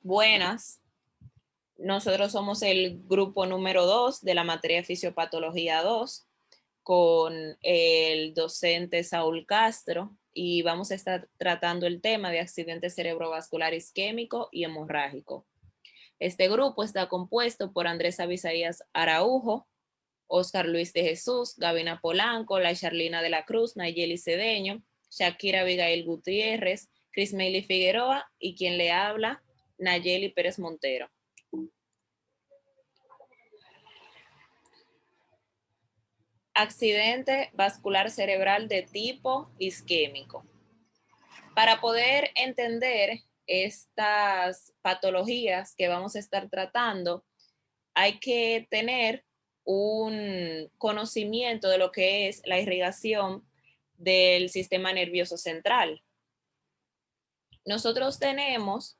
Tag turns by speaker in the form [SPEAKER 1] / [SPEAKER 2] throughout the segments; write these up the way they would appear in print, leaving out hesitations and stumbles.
[SPEAKER 1] Buenas. Nosotros somos el grupo número 2 de la materia de Fisiopatología 2 con el docente Saúl Castro y vamos a estar tratando el tema de accidente cerebrovascular isquémico y hemorrágico. Este grupo está compuesto por Andrés Abisaías Araujo, Oscar Luis de Jesús, Gabina Polanco, La Charlina de la Cruz, Nayeli Cedeño, Shakira Abigail Gutiérrez, Cris Meili Figueroa y quien le habla, Nayeli Pérez Montero. Accidente vascular cerebral de tipo isquémico. Para poder entender estas patologías que vamos a estar tratando, hay que tener un conocimiento de lo que es la irrigación del sistema nervioso central. Nosotros tenemos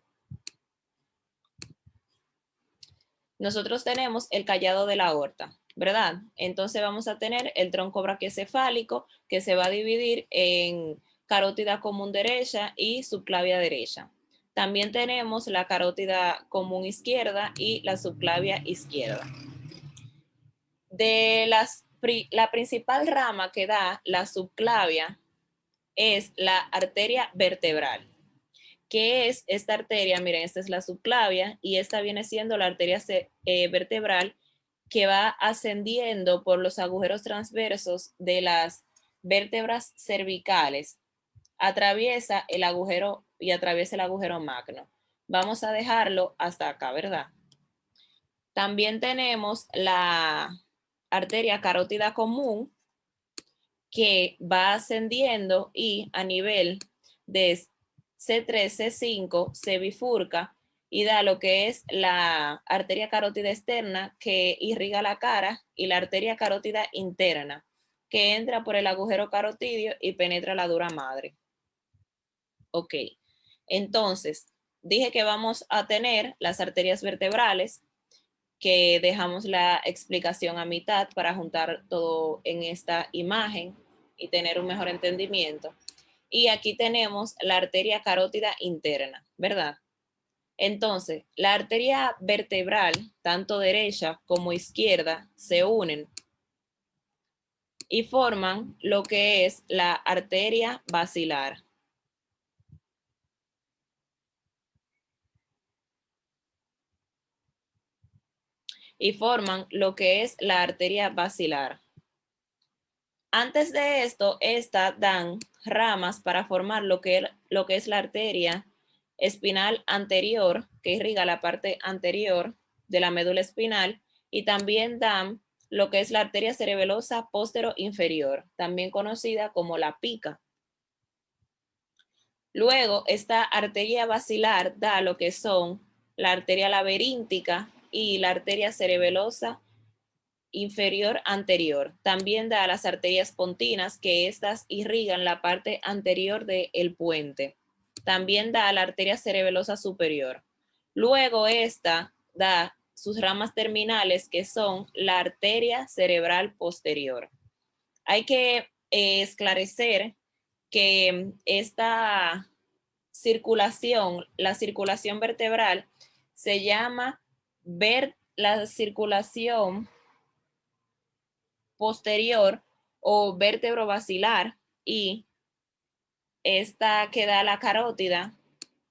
[SPEAKER 1] el callado de la aorta, ¿verdad? Entonces vamos a tener el tronco brachiocefálico que se va a dividir en carótida común derecha y subclavia derecha. También tenemos la carótida común izquierda y la subclavia izquierda. La principal rama que da la subclavia es la arteria vertebral. ¿Qué es esta arteria? Miren, esta es la subclavia y esta viene siendo la arteria vertebral que va ascendiendo por los agujeros transversos de las vértebras cervicales. Atraviesa el agujero y atraviesa el agujero magno. Vamos a dejarlo hasta acá, ¿verdad? También tenemos la arteria carótida común que va ascendiendo y a nivel de C3, C5 se bifurca y da lo que es la arteria carótida externa que irriga la cara y la arteria carótida interna que entra por el agujero carotidio y penetra la dura madre. Ok, entonces dije que vamos a tener las arterias vertebrales, que dejamos la explicación a mitad para juntar todo en esta imagen y tener un mejor entendimiento. Y aquí tenemos la arteria carótida interna, ¿verdad? Entonces, la arteria vertebral, tanto derecha como izquierda, se unen y forman lo que es la arteria basilar. Y forman lo que es la arteria basilar. Antes de esto, estas dan ramas para formar lo que es la arteria espinal anterior, que irriga la parte anterior de la médula espinal, y también dan lo que es la arteria cerebelosa póstero inferior, también conocida como la pica. Luego, esta arteria basilar da lo que son la arteria laberíntica y la arteria cerebelosa inferior anterior. También da las arterias pontinas, que estas irrigan la parte anterior del puente. También da la arteria cerebelosa superior. Luego esta da sus ramas terminales, que son la arteria cerebral posterior. Hay que esclarecer que esta circulación, la circulación vertebral, se llama la circulación posterior o vértebro-basilar, y esta que da la carótida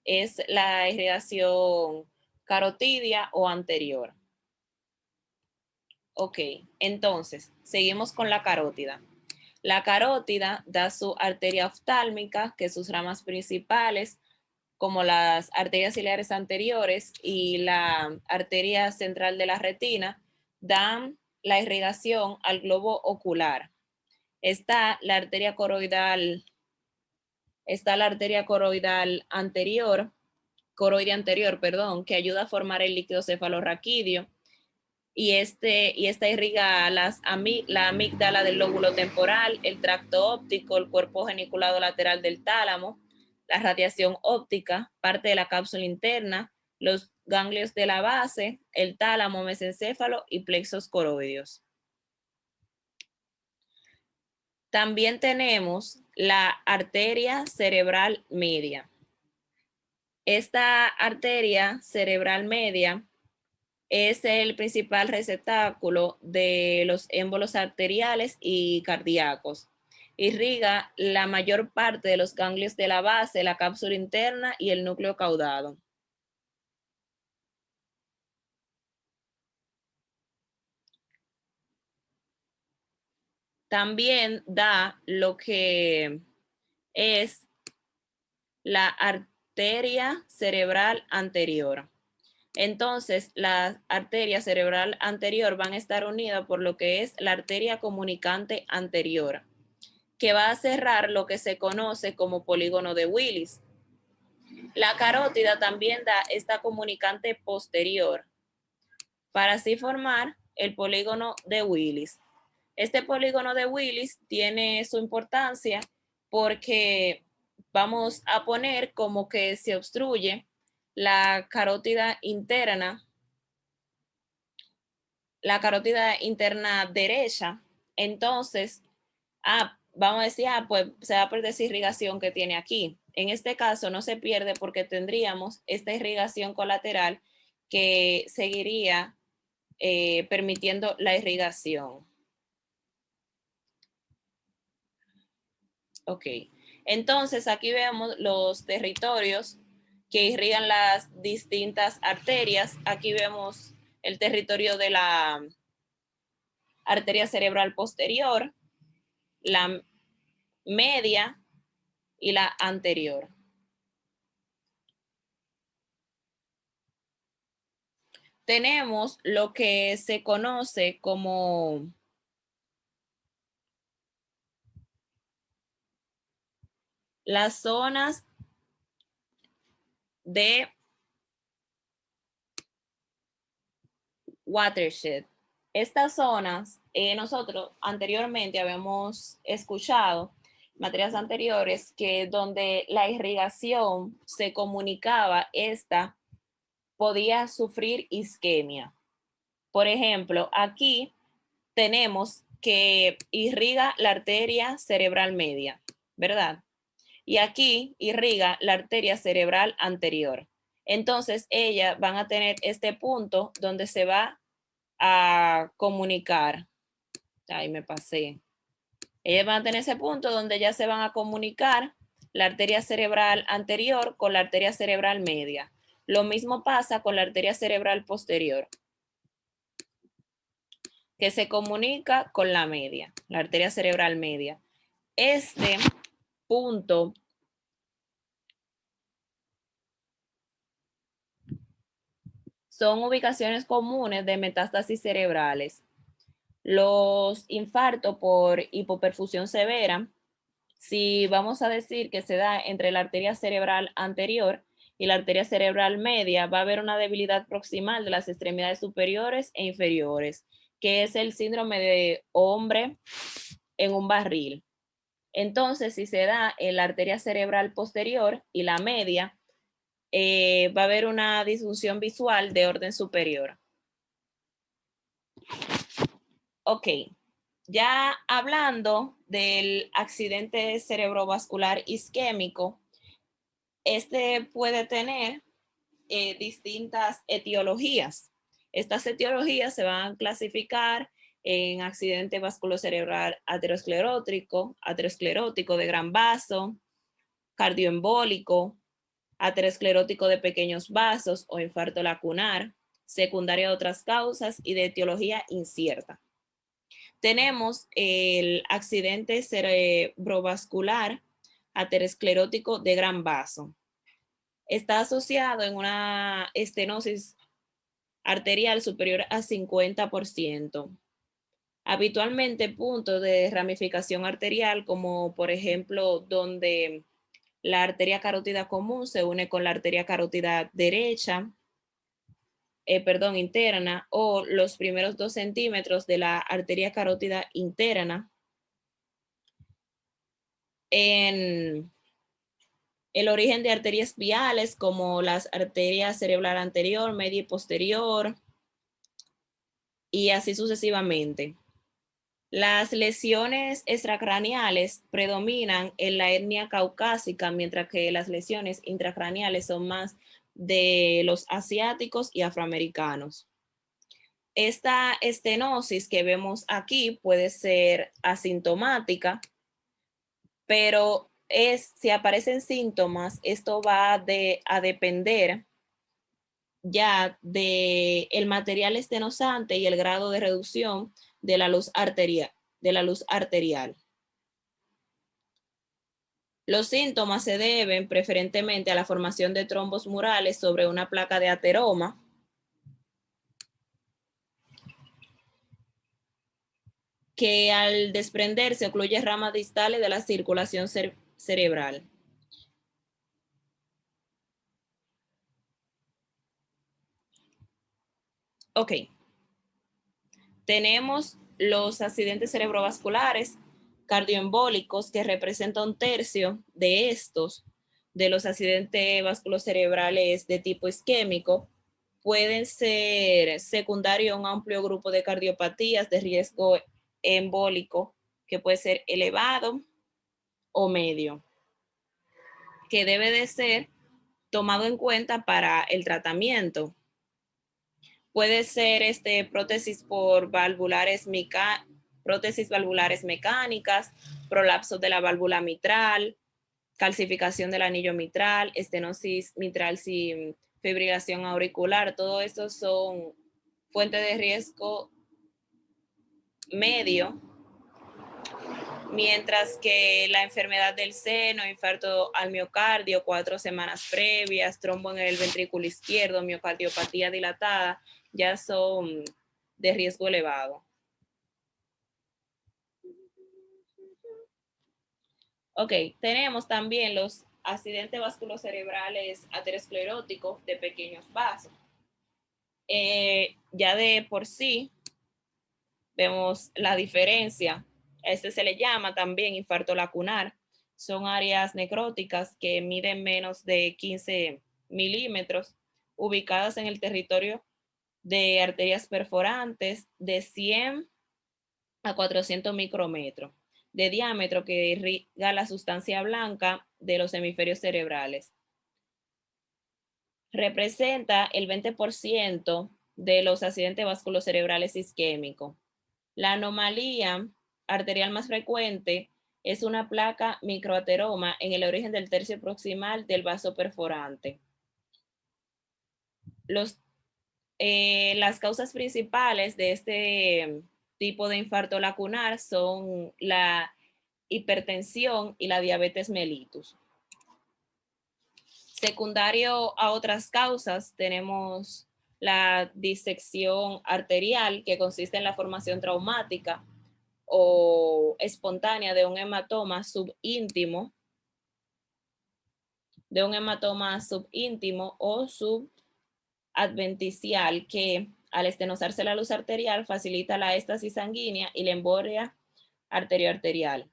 [SPEAKER 1] es la irrigación carotidia o anterior. Ok, entonces seguimos con la carótida. La carótida da su arteria oftálmica, que sus ramas principales, como las arterias ciliares anteriores y la arteria central de la retina, dan la irrigación al globo ocular. Está la arteria coroidal anterior, coroide anterior, perdón, que ayuda a formar el líquido cefalorraquídeo, y esta irriga la amígdala del lóbulo temporal, el tracto óptico, el cuerpo geniculado lateral del tálamo, la radiación óptica, parte de la cápsula interna, los ganglios de la base, el tálamo, mesencéfalo y plexos coroideos. También tenemos la arteria cerebral media. esta arteria cerebral media es el principal receptáculo de los émbolos arteriales y cardíacos. Irriga la mayor parte de los ganglios de la base, la cápsula interna y el núcleo caudado. También da lo que es la arteria cerebral anterior. Entonces, la arteria cerebral anterior van a estar unidas por lo que es la arteria comunicante anterior, que va a cerrar lo que se conoce como polígono de Willis. La carótida también da esta comunicante posterior, para así formar el polígono de Willis. Este polígono de Willis tiene su importancia porque vamos a poner como que se obstruye la carótida interna derecha. Entonces, vamos a decir, pues se va a perder esa irrigación que tiene aquí. En este caso no se pierde porque tendríamos esta irrigación colateral que seguiría permitiendo la irrigación. Ok, entonces aquí vemos los territorios que irrigan las distintas arterias. Aquí vemos el territorio de la arteria cerebral posterior, la media y la anterior. Tenemos lo que se conoce como las zonas de watershed. Estas zonas, nosotros anteriormente habíamos escuchado materias anteriores que donde la irrigación se comunicaba, esta podía sufrir isquemia. Por ejemplo, aquí tenemos que irriga la arteria cerebral media, ¿verdad? Y aquí irriga la arteria cerebral anterior. Entonces, ellas van a tener este punto donde se va a comunicar. Ahí me pasé. Ellas van a tener ese punto donde ya se van a comunicar la arteria cerebral anterior con la arteria cerebral media. Lo mismo pasa con la arteria cerebral posterior, que se comunica con la media, la arteria cerebral media. Este punto son ubicaciones comunes de metástasis cerebrales. Los infartos por hipoperfusión severa, si vamos a decir que se da entre la arteria cerebral anterior y la arteria cerebral media, va a haber una debilidad proximal de las extremidades superiores e inferiores, que es el síndrome de hombre en un barril. Entonces, si se da en la arteria cerebral posterior y la media, va a haber una disfunción visual de orden superior. Ok, ya hablando del accidente cerebrovascular isquémico, este puede tener distintas etiologías. Estas etiologías se van a clasificar en accidente vasculocerebral aterosclerótico de gran vaso, cardioembólico, aterosclerótico de pequeños vasos o infarto lacunar, secundaria de otras causas y de etiología incierta. Tenemos el accidente cerebrovascular aterosclerótico de gran vaso. Está asociado en una estenosis arterial superior a 50%. Habitualmente puntos de ramificación arterial, como por ejemplo donde la arteria carótida común se une con la arteria carótida derecha, interna, o los primeros 2 centímetros de la arteria carótida interna. En el origen de arterias viales como las arterias cerebral anterior, media y posterior, y así sucesivamente. Las lesiones extracraneales predominan en la etnia caucásica, mientras que las lesiones intracraneales son más de los asiáticos y afroamericanos. Esta estenosis que vemos aquí puede ser asintomática, pero si aparecen síntomas, esto va a depender ya del material estenosante y el grado de reducción de la luz arterial. Los síntomas se deben preferentemente a la formación de trombos murales sobre una placa de ateroma, que al desprenderse ocluye ramas distales de la circulación cerebral. Ok. Tenemos los accidentes cerebrovasculares cardioembólicos, que representan 1/3 de estos, de los accidentes vasculocerebrales de tipo isquémico. Pueden ser secundarios a un amplio grupo de cardiopatías de riesgo embólico, que puede ser elevado o medio, que debe de ser tomado en cuenta para el tratamiento. Puede ser prótesis valvulares mecánicas, prolapso de la válvula mitral, calcificación del anillo mitral, estenosis mitral sin fibrilación auricular. Todo esto son fuentes de riesgo medio, mientras que la enfermedad del seno, infarto al miocardio 4 semanas previas, trombo en el ventrículo izquierdo, miocardiopatía dilatada, ya son de riesgo elevado. Ok, tenemos también los accidentes vasculocerebrales ateroscleróticos de pequeños vasos. Ya de por sí vemos la diferencia. A este se le llama también infarto lacunar. Son áreas necróticas que miden menos de 15 milímetros, ubicadas en el territorio de arterias perforantes de 100 a 400 micrómetros de diámetro, que irriga la sustancia blanca de los hemisferios cerebrales. Representa el 20% de los accidentes vasculocerebrales isquémicos. La anomalía arterial más frecuente es una placa microateroma en el origen del tercio proximal del vaso perforante. Las causas principales de este tipo de infarto lacunar son la hipertensión y la diabetes mellitus. Secundario a otras causas, tenemos la disección arterial, que consiste en la formación traumática o espontánea de un hematoma subíntimo, o subadventicial, que al estenosarse la luz arterial facilita la éstasis sanguínea y la embolia arterioarterial.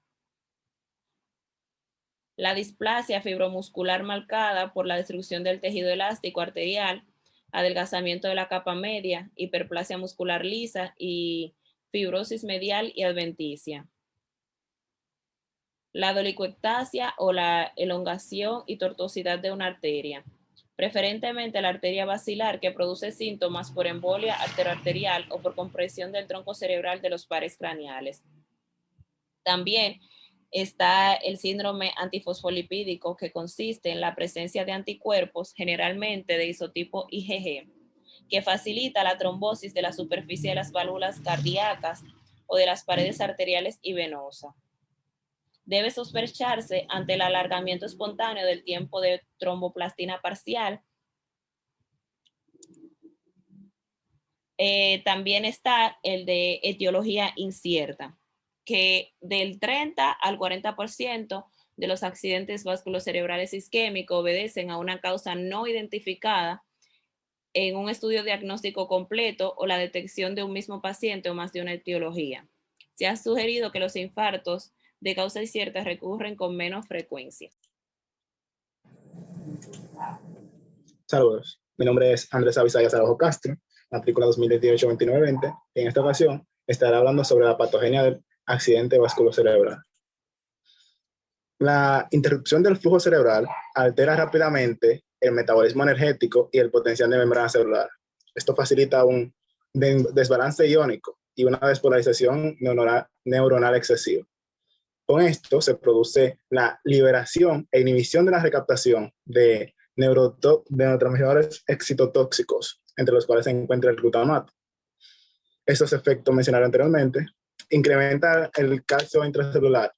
[SPEAKER 1] La displasia fibromuscular marcada por la destrucción del tejido elástico arterial, adelgazamiento de la capa media, hiperplasia muscular lisa y fibrosis medial y adventicia. La dolicoectasia o la elongación y tortuosidad de una arteria, preferentemente la arteria basilar, que produce síntomas por embolia arterioarterial o por compresión del tronco cerebral de los pares craneales. También está el síndrome antifosfolipídico, que consiste en la presencia de anticuerpos, generalmente de isotipo IgG, que facilita la trombosis de la superficie de las válvulas cardíacas o de las paredes arteriales y venosas. Debe sospecharse ante el alargamiento espontáneo del tiempo de tromboplastina parcial. También está el de etiología incierta, que del 30 al 40% de los accidentes vasculocerebrales isquémicos obedecen a una causa no identificada en un estudio diagnóstico completo o la detección de un mismo paciente o más de una etiología. Se ha sugerido que los infartos de causa incierta recurren con menos frecuencia.
[SPEAKER 2] Saludos, mi nombre es Andrés Avisayas Araujo Castro, matrícula 2018-2920. En esta ocasión estaré hablando sobre la patogenia del accidente vasculocerebral. La interrupción del flujo cerebral altera rápidamente el metabolismo energético y el potencial de membrana celular. Esto facilita un desbalance iónico y una despolarización neuronal excesiva. Con esto se produce la liberación e inhibición de la recaptación de neurotransmisores excitotóxicos, entre los cuales se encuentra el glutamato. Estos efectos mencionados anteriormente incrementan el calcio intracelular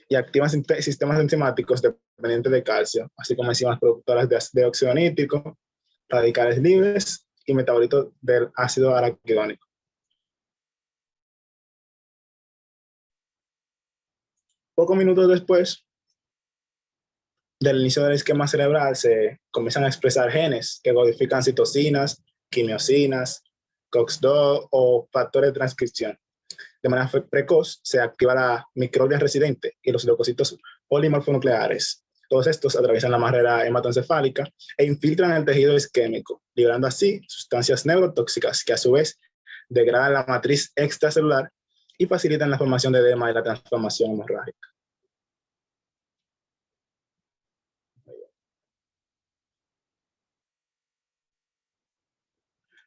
[SPEAKER 2] y activan sistemas enzimáticos dependientes de calcio, así como enzimas productoras de óxido nítrico, radicales libres y metabolitos del ácido araquidónico. Pocos minutos después del inicio del esquema cerebral se comienzan a expresar genes que codifican citocinas, quimiosinas, COX-2 o factores de transcripción. De manera precoz se activa la microglia residente y los leucocitos polimorfonucleares. Todos estos atraviesan la barrera hematoencefálica e infiltran el tejido isquémico, liberando así sustancias neurotóxicas que a su vez degradan la matriz extracelular y facilitan la formación de edema y la transformación hemorrágica.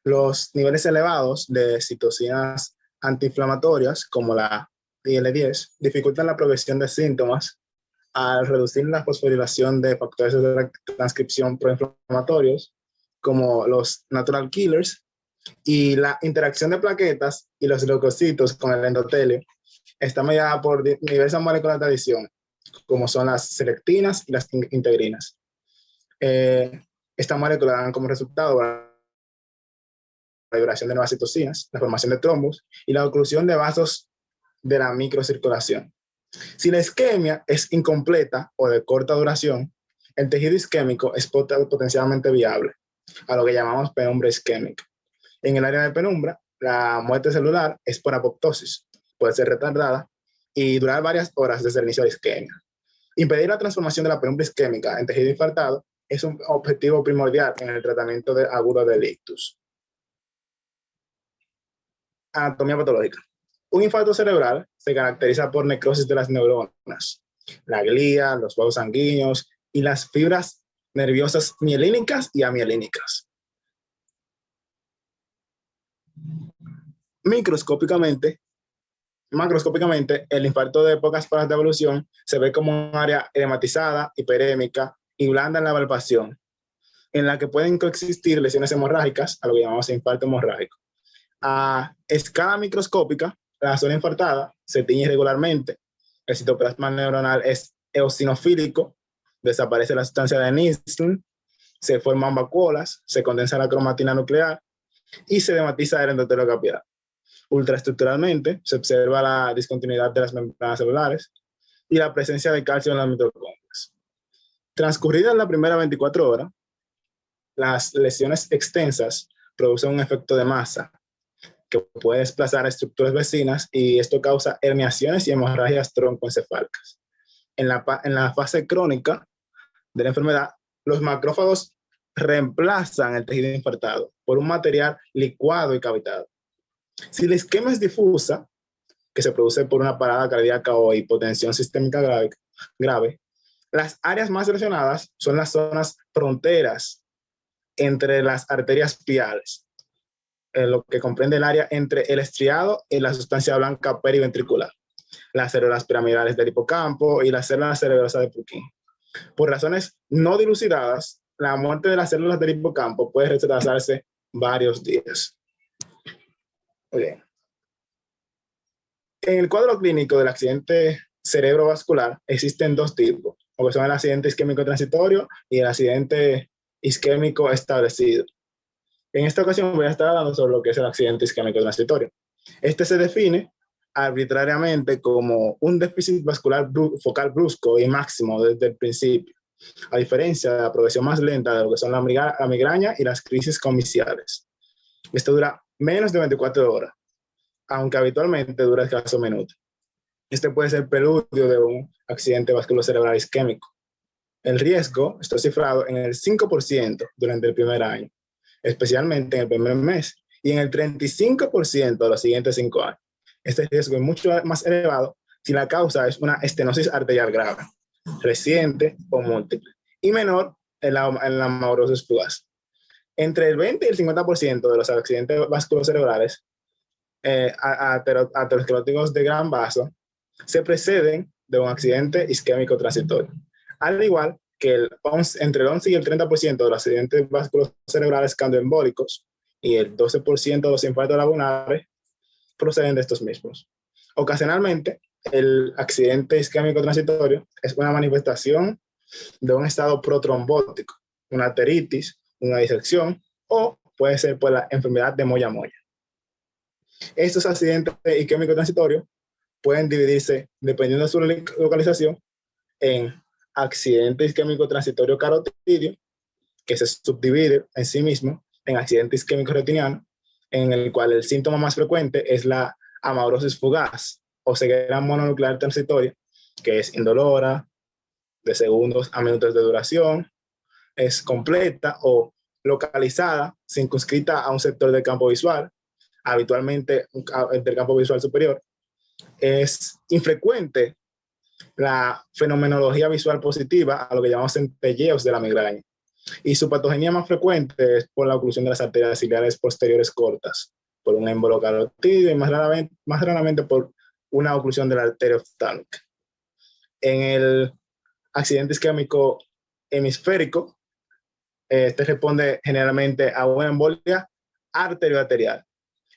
[SPEAKER 2] Los niveles elevados de citocinas antiinflamatorias, como la IL-10, dificultan la progresión de síntomas al reducir la fosforilación de factores de transcripción proinflamatorios, como los natural killers, y la interacción de plaquetas y los leucocitos con el endotelio está mediada por diversas moléculas de adición, como son las selectinas y las integrinas. Estas moléculas dan como resultado la liberación de nuevas citocinas, la formación de trombos y la oclusión de vasos de la microcirculación. Si la isquemia es incompleta o de corta duración, el tejido isquémico es potencialmente viable, a lo que llamamos penumbra isquémica. En el área de penumbra, la muerte celular es por apoptosis, puede ser retardada y durar varias horas desde el inicio de la isquemia. Impedir la transformación de la penumbra isquémica en tejido infartado es un objetivo primordial en el tratamiento agudo del ictus. Anatomía patológica. Un infarto cerebral se caracteriza por necrosis de las neuronas, la glía, los vasos sanguíneos y las fibras nerviosas mielínicas y amielínicas. Macroscópicamente, el infarto de pocas fases de evolución se ve como un área edematizada, hiperémica y blanda en la palpación, en la que pueden coexistir lesiones hemorrágicas, a lo que llamamos infarto hemorrágico. A escala microscópica, la zona infartada se tiñe irregularmente, el citoplasma neuronal es eosinofílico, desaparece la sustancia de Nielsen, se forman vacuolas, se condensa la cromatina nuclear y se edematiza el endotelio capilar. Ultraestructuralmente se observa la discontinuidad de las membranas celulares y la presencia de calcio en las mitocondrias. Transcurridas las primeras 24 horas, las lesiones extensas producen un efecto de masa que puede desplazar a estructuras vecinas y esto causa herniaciones y hemorragias troncoencefálicas. En la fase crónica de la enfermedad, los macrófagos reemplazan el tejido infartado por un material licuado y cavitado. Si la isquemia es difusa, que se produce por una parada cardíaca o hipotensión sistémica grave, las áreas más lesionadas son las zonas fronteras entre las arterias piales, lo que comprende el área entre el estriado y la sustancia blanca periventricular, las células piramidales del hipocampo y las células cerebrosas de Purkinje. Por razones no dilucidadas, la muerte de las células del hipocampo puede retrasarse varios días. Bien. En el cuadro clínico del accidente cerebrovascular existen dos tipos, o que son el accidente isquémico transitorio y el accidente isquémico establecido. En esta ocasión voy a estar hablando sobre lo que es el accidente isquémico transitorio. Este se define arbitrariamente como un déficit vascular focal brusco y máximo desde el principio, a diferencia de la progresión más lenta de lo que son la migraña y las crisis comiciales. Esto dura menos de 24 horas, aunque habitualmente dura escasos minutos. Este puede ser preludio de un accidente vasculocerebral isquémico. El riesgo está cifrado en el 5% durante el primer año, especialmente en el primer mes, y en el 35% de los siguientes 5 años. Este riesgo es mucho más elevado si la causa es una estenosis arterial grave, reciente o múltiple, y menor en la amaurosis fugaz. Entre el 20 y el 50% de los accidentes vasculocerebrales ateroscleróticos de gran vaso se preceden de un accidente isquémico transitorio, al igual que entre el 11 y el 30% de los accidentes vasculocerebrales cardioembólicos y el 12% de los infartos lagunares proceden de estos mismos. Ocasionalmente, el accidente isquémico transitorio es una manifestación de un estado protrombótico, una arteritis, una disección o puede ser por la enfermedad de Moya-Moya. Estos accidentes isquémicos transitorios pueden dividirse, dependiendo de su localización, en accidente isquémico transitorio carotidio, que se subdivide en sí mismo en accidente isquémico retiniano, en el cual el síntoma más frecuente es la amaurosis fugaz o ceguera mononuclear transitoria, que es indolora, de segundos a minutos de duración, es completa o localizada, circunscrita a un sector del campo visual, habitualmente del campo visual superior. Es infrecuente la fenomenología visual positiva, a lo que llamamos centelleos de la migraña. Y su patogenia más frecuente es por la oclusión de las arterias ciliares posteriores cortas, por un émbolo carotidio y más raramente por una oclusión de la arteria oftálmica. En el accidente isquémico hemisférico, este responde generalmente a una embolia arterioarterial.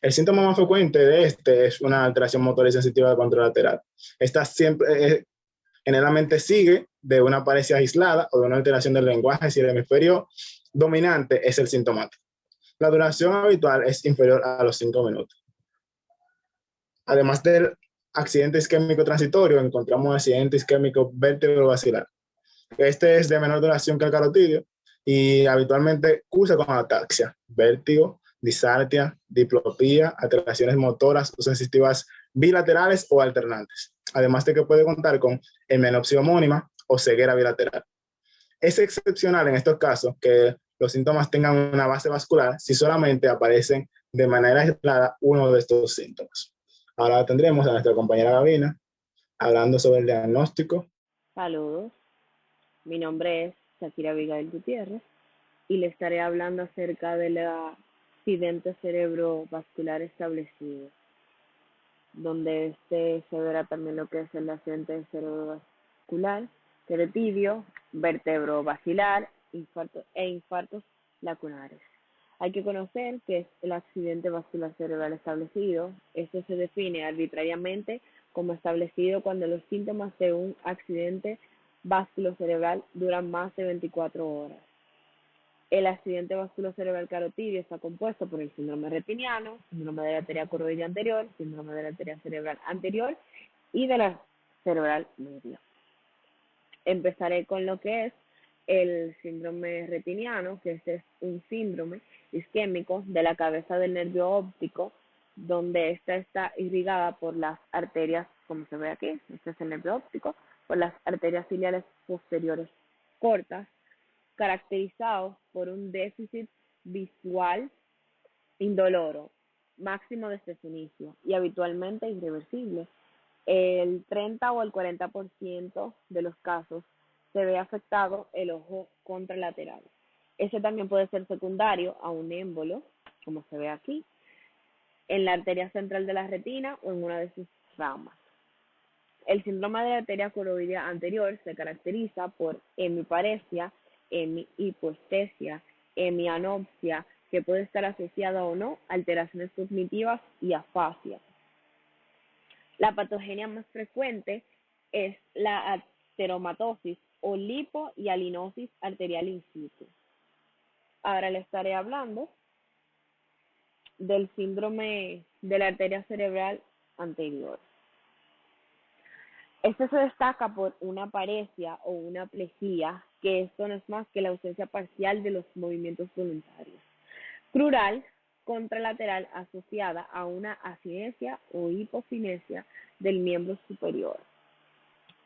[SPEAKER 2] El síntoma más frecuente de este es una alteración motora y sensitiva contralateral. Esta siempre generalmente sigue de una paresia aislada o de una alteración del lenguaje si el hemisferio dominante es el sintomático. La duración habitual es inferior a los 5 minutos. Además del accidente isquémico transitorio, encontramos accidente isquémico vértebro-basilar. Este es de menor duración que el carotidio y habitualmente cursa con ataxia, vértigo, disartia, diplopía, alteraciones motoras o sensitivas bilaterales o alternantes, además de que puede contar con hemenopsia homónima o ceguera bilateral. Es excepcional en estos casos que los síntomas tengan una base vascular si solamente aparecen de manera aislada uno de estos síntomas. Ahora tendremos a nuestra compañera Gabina hablando sobre el diagnóstico.
[SPEAKER 3] Saludos, mi nombre es Shakira Abigail Gutiérrez y le estaré hablando acerca del accidente cerebrovascular establecido, donde se verá también lo que es el accidente cerebrovascular, carotidio, vertebrovascular, infartos lacunares. Hay que conocer qué es el accidente vascular cerebral establecido. Esto se define arbitrariamente como establecido cuando los síntomas de un accidente vasculocerebral duran más de 24 horas. El accidente vasculocerebral carotidio está compuesto por el síndrome retiniano, síndrome de la arteria coroides anterior, síndrome de la arteria cerebral anterior y de la cerebral media. Empezaré con lo que es el síndrome retiniano, que este es un síndrome isquémico de la cabeza del nervio óptico, donde esta está irrigada por las arterias, como se ve aquí, este es el nervio óptico, por las arterias ciliares posteriores cortas, caracterizados por un déficit visual indoloro, máximo desde su inicio y habitualmente irreversible. El 30 o el 40% de los casos se ve afectado el ojo contralateral. Ese también puede ser secundario a un émbolo, como se ve aquí, en la arteria central de la retina o en una de sus ramas. El síndrome de la arteria coroidea anterior se caracteriza por hemiparesia, hemihipoestesia, hemianopsia, que puede estar asociada o no a alteraciones cognitivas y afasia. La patogenia más frecuente es la ateromatosis o lipohialinosis arterial in situ. Ahora le estaré hablando del síndrome de la arteria cerebral anterior. Este se destaca por una paresia o una plejía, que esto no es más que la ausencia parcial de los movimientos voluntarios. Crural, contralateral asociada a una acinesia o hipocinesia del miembro superior.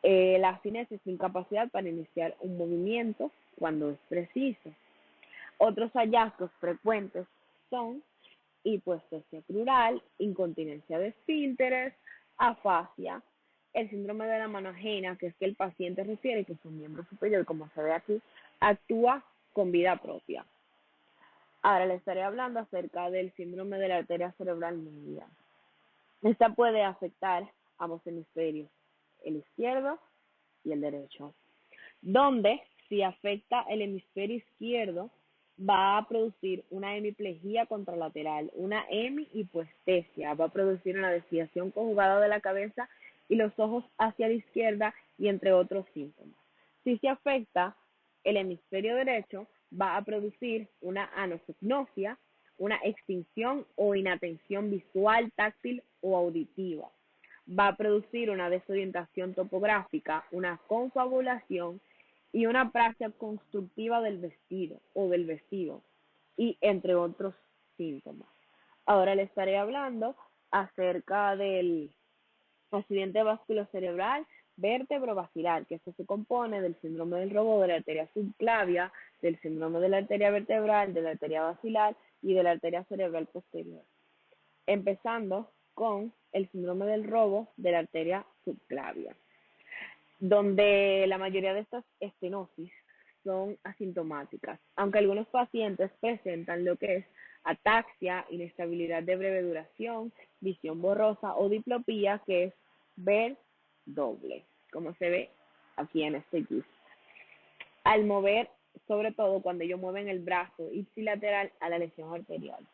[SPEAKER 3] La acinesia es la incapacidad para iniciar un movimiento cuando es preciso. Otros hallazgos frecuentes son hipoestesia crural, incontinencia de esfínteres, afasia, el síndrome de la mano ajena, que es que el paciente refiere que su miembro superior, como se ve aquí, actúa con vida propia. Ahora le estaré hablando acerca del síndrome de la arteria cerebral media. Esta puede afectar ambos hemisferios, el izquierdo y el derecho, donde si afecta el hemisferio izquierdo va a producir una hemiplegia contralateral, una hemihipoestesia, va a producir una desviación conjugada de la cabeza y los ojos hacia la izquierda y entre otros síntomas. Si se afecta el hemisferio derecho, va a producir una anosognosia, una extinción o inatención visual, táctil o auditiva. Va a producir una desorientación topográfica, una confabulación y una praxia constructiva del vestido o del vestido, y entre otros síntomas. Ahora le estaré hablando acerca del accidente vasculocerebral vértebro-basilar, que esto se compone del síndrome del robo de la arteria subclavia, del síndrome de la arteria vertebral, de la arteria basilar y de la arteria cerebral posterior. Empezando con el síndrome del robo de la arteria subclavia, donde la mayoría de estas estenosis son asintomáticas, aunque algunos pacientes presentan lo que es ataxia, inestabilidad de breve duración, visión borrosa o diplopía, que es ver doble, como se ve aquí en este GIF. Al mover, sobre todo cuando ellos mueven el brazo ipsilateral a la lesión arterial.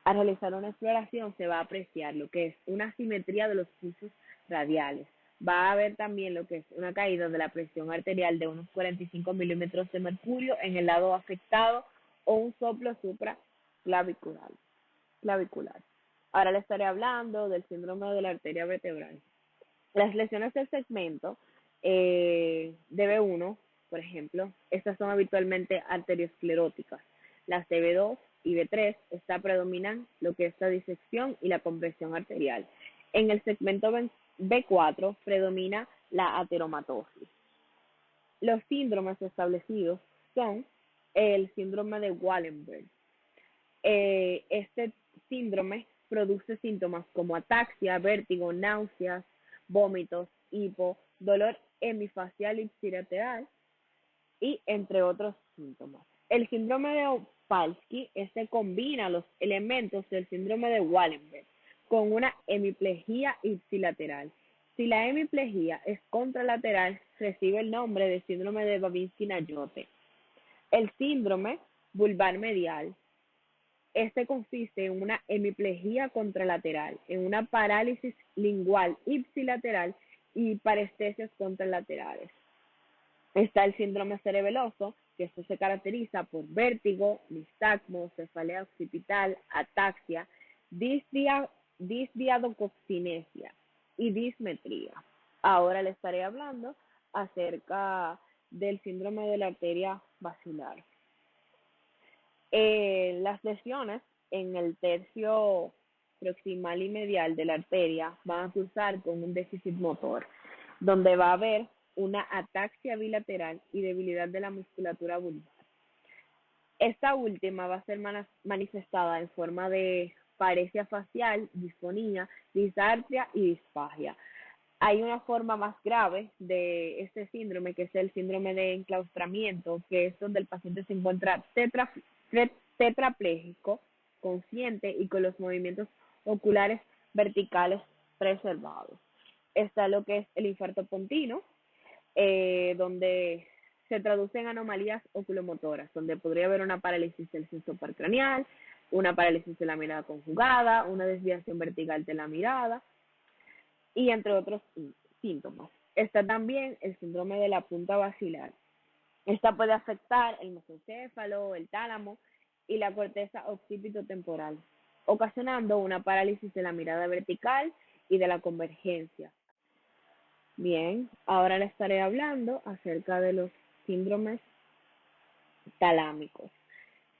[SPEAKER 3] Al realizar una exploración se va a apreciar lo que es una asimetría de los pulsos radiales. Va a haber también lo que es una caída de la presión arterial de unos 45 milímetros de mercurio en el lado afectado o un soplo supraclavicular. Ahora le estaré hablando del síndrome de la arteria vertebral. Las lesiones del segmento de B1, por ejemplo, estas son habitualmente arterioscleróticas. Las de B2 y B3 predominan lo que es la disección y la compresión arterial. En el segmento B4 predomina la ateromatosis. Los síndromes establecidos son el síndrome de Wallenberg. Este síndrome produce síntomas como ataxia, vértigo, náuseas, vómitos, hipo, dolor hemifacial ipsilateral y entre otros síntomas. El síndrome de Opalski combina los elementos del síndrome de Wallenberg con una hemiplegia ipsilateral. Si la hemiplegia es contralateral, recibe el nombre de síndrome de Babinski-Nayote. El síndrome vulvar medial, consiste en una hemiplegia contralateral, en una parálisis lingual ipsilateral y parestesias contralaterales. Está el síndrome cerebeloso, que esto se caracteriza por vértigo, nistagmo, cefalea occipital, ataxia, disdiadococinesia y dismetría. Ahora le estaré hablando acerca del síndrome de la arteria basilar. Las lesiones en el tercio proximal y medial de la arteria van a cursar con un déficit motor, donde va a haber una ataxia bilateral y debilidad de la musculatura vulvar. Esta última va a ser manifestada en forma de paresia facial, disfonía, disartria y disfagia. Hay una forma más grave de este síndrome, que es el síndrome de enclaustramiento, que es donde el paciente se encuentra tetrapléjico, consciente y con los movimientos oculares verticales preservados. Está lo que es el infarto pontino, donde se traducen anomalías oculomotoras, donde podría haber una parálisis del sexto paracraneal, una parálisis de la mirada conjugada, una desviación vertical de la mirada, y entre otros síntomas. Está también el síndrome de la punta basilar. Esta puede afectar el mesencéfalo, el tálamo y la corteza occipitotemporal, ocasionando una parálisis de la mirada vertical y de la convergencia. Bien, ahora le estaré hablando acerca de los síndromes talámicos,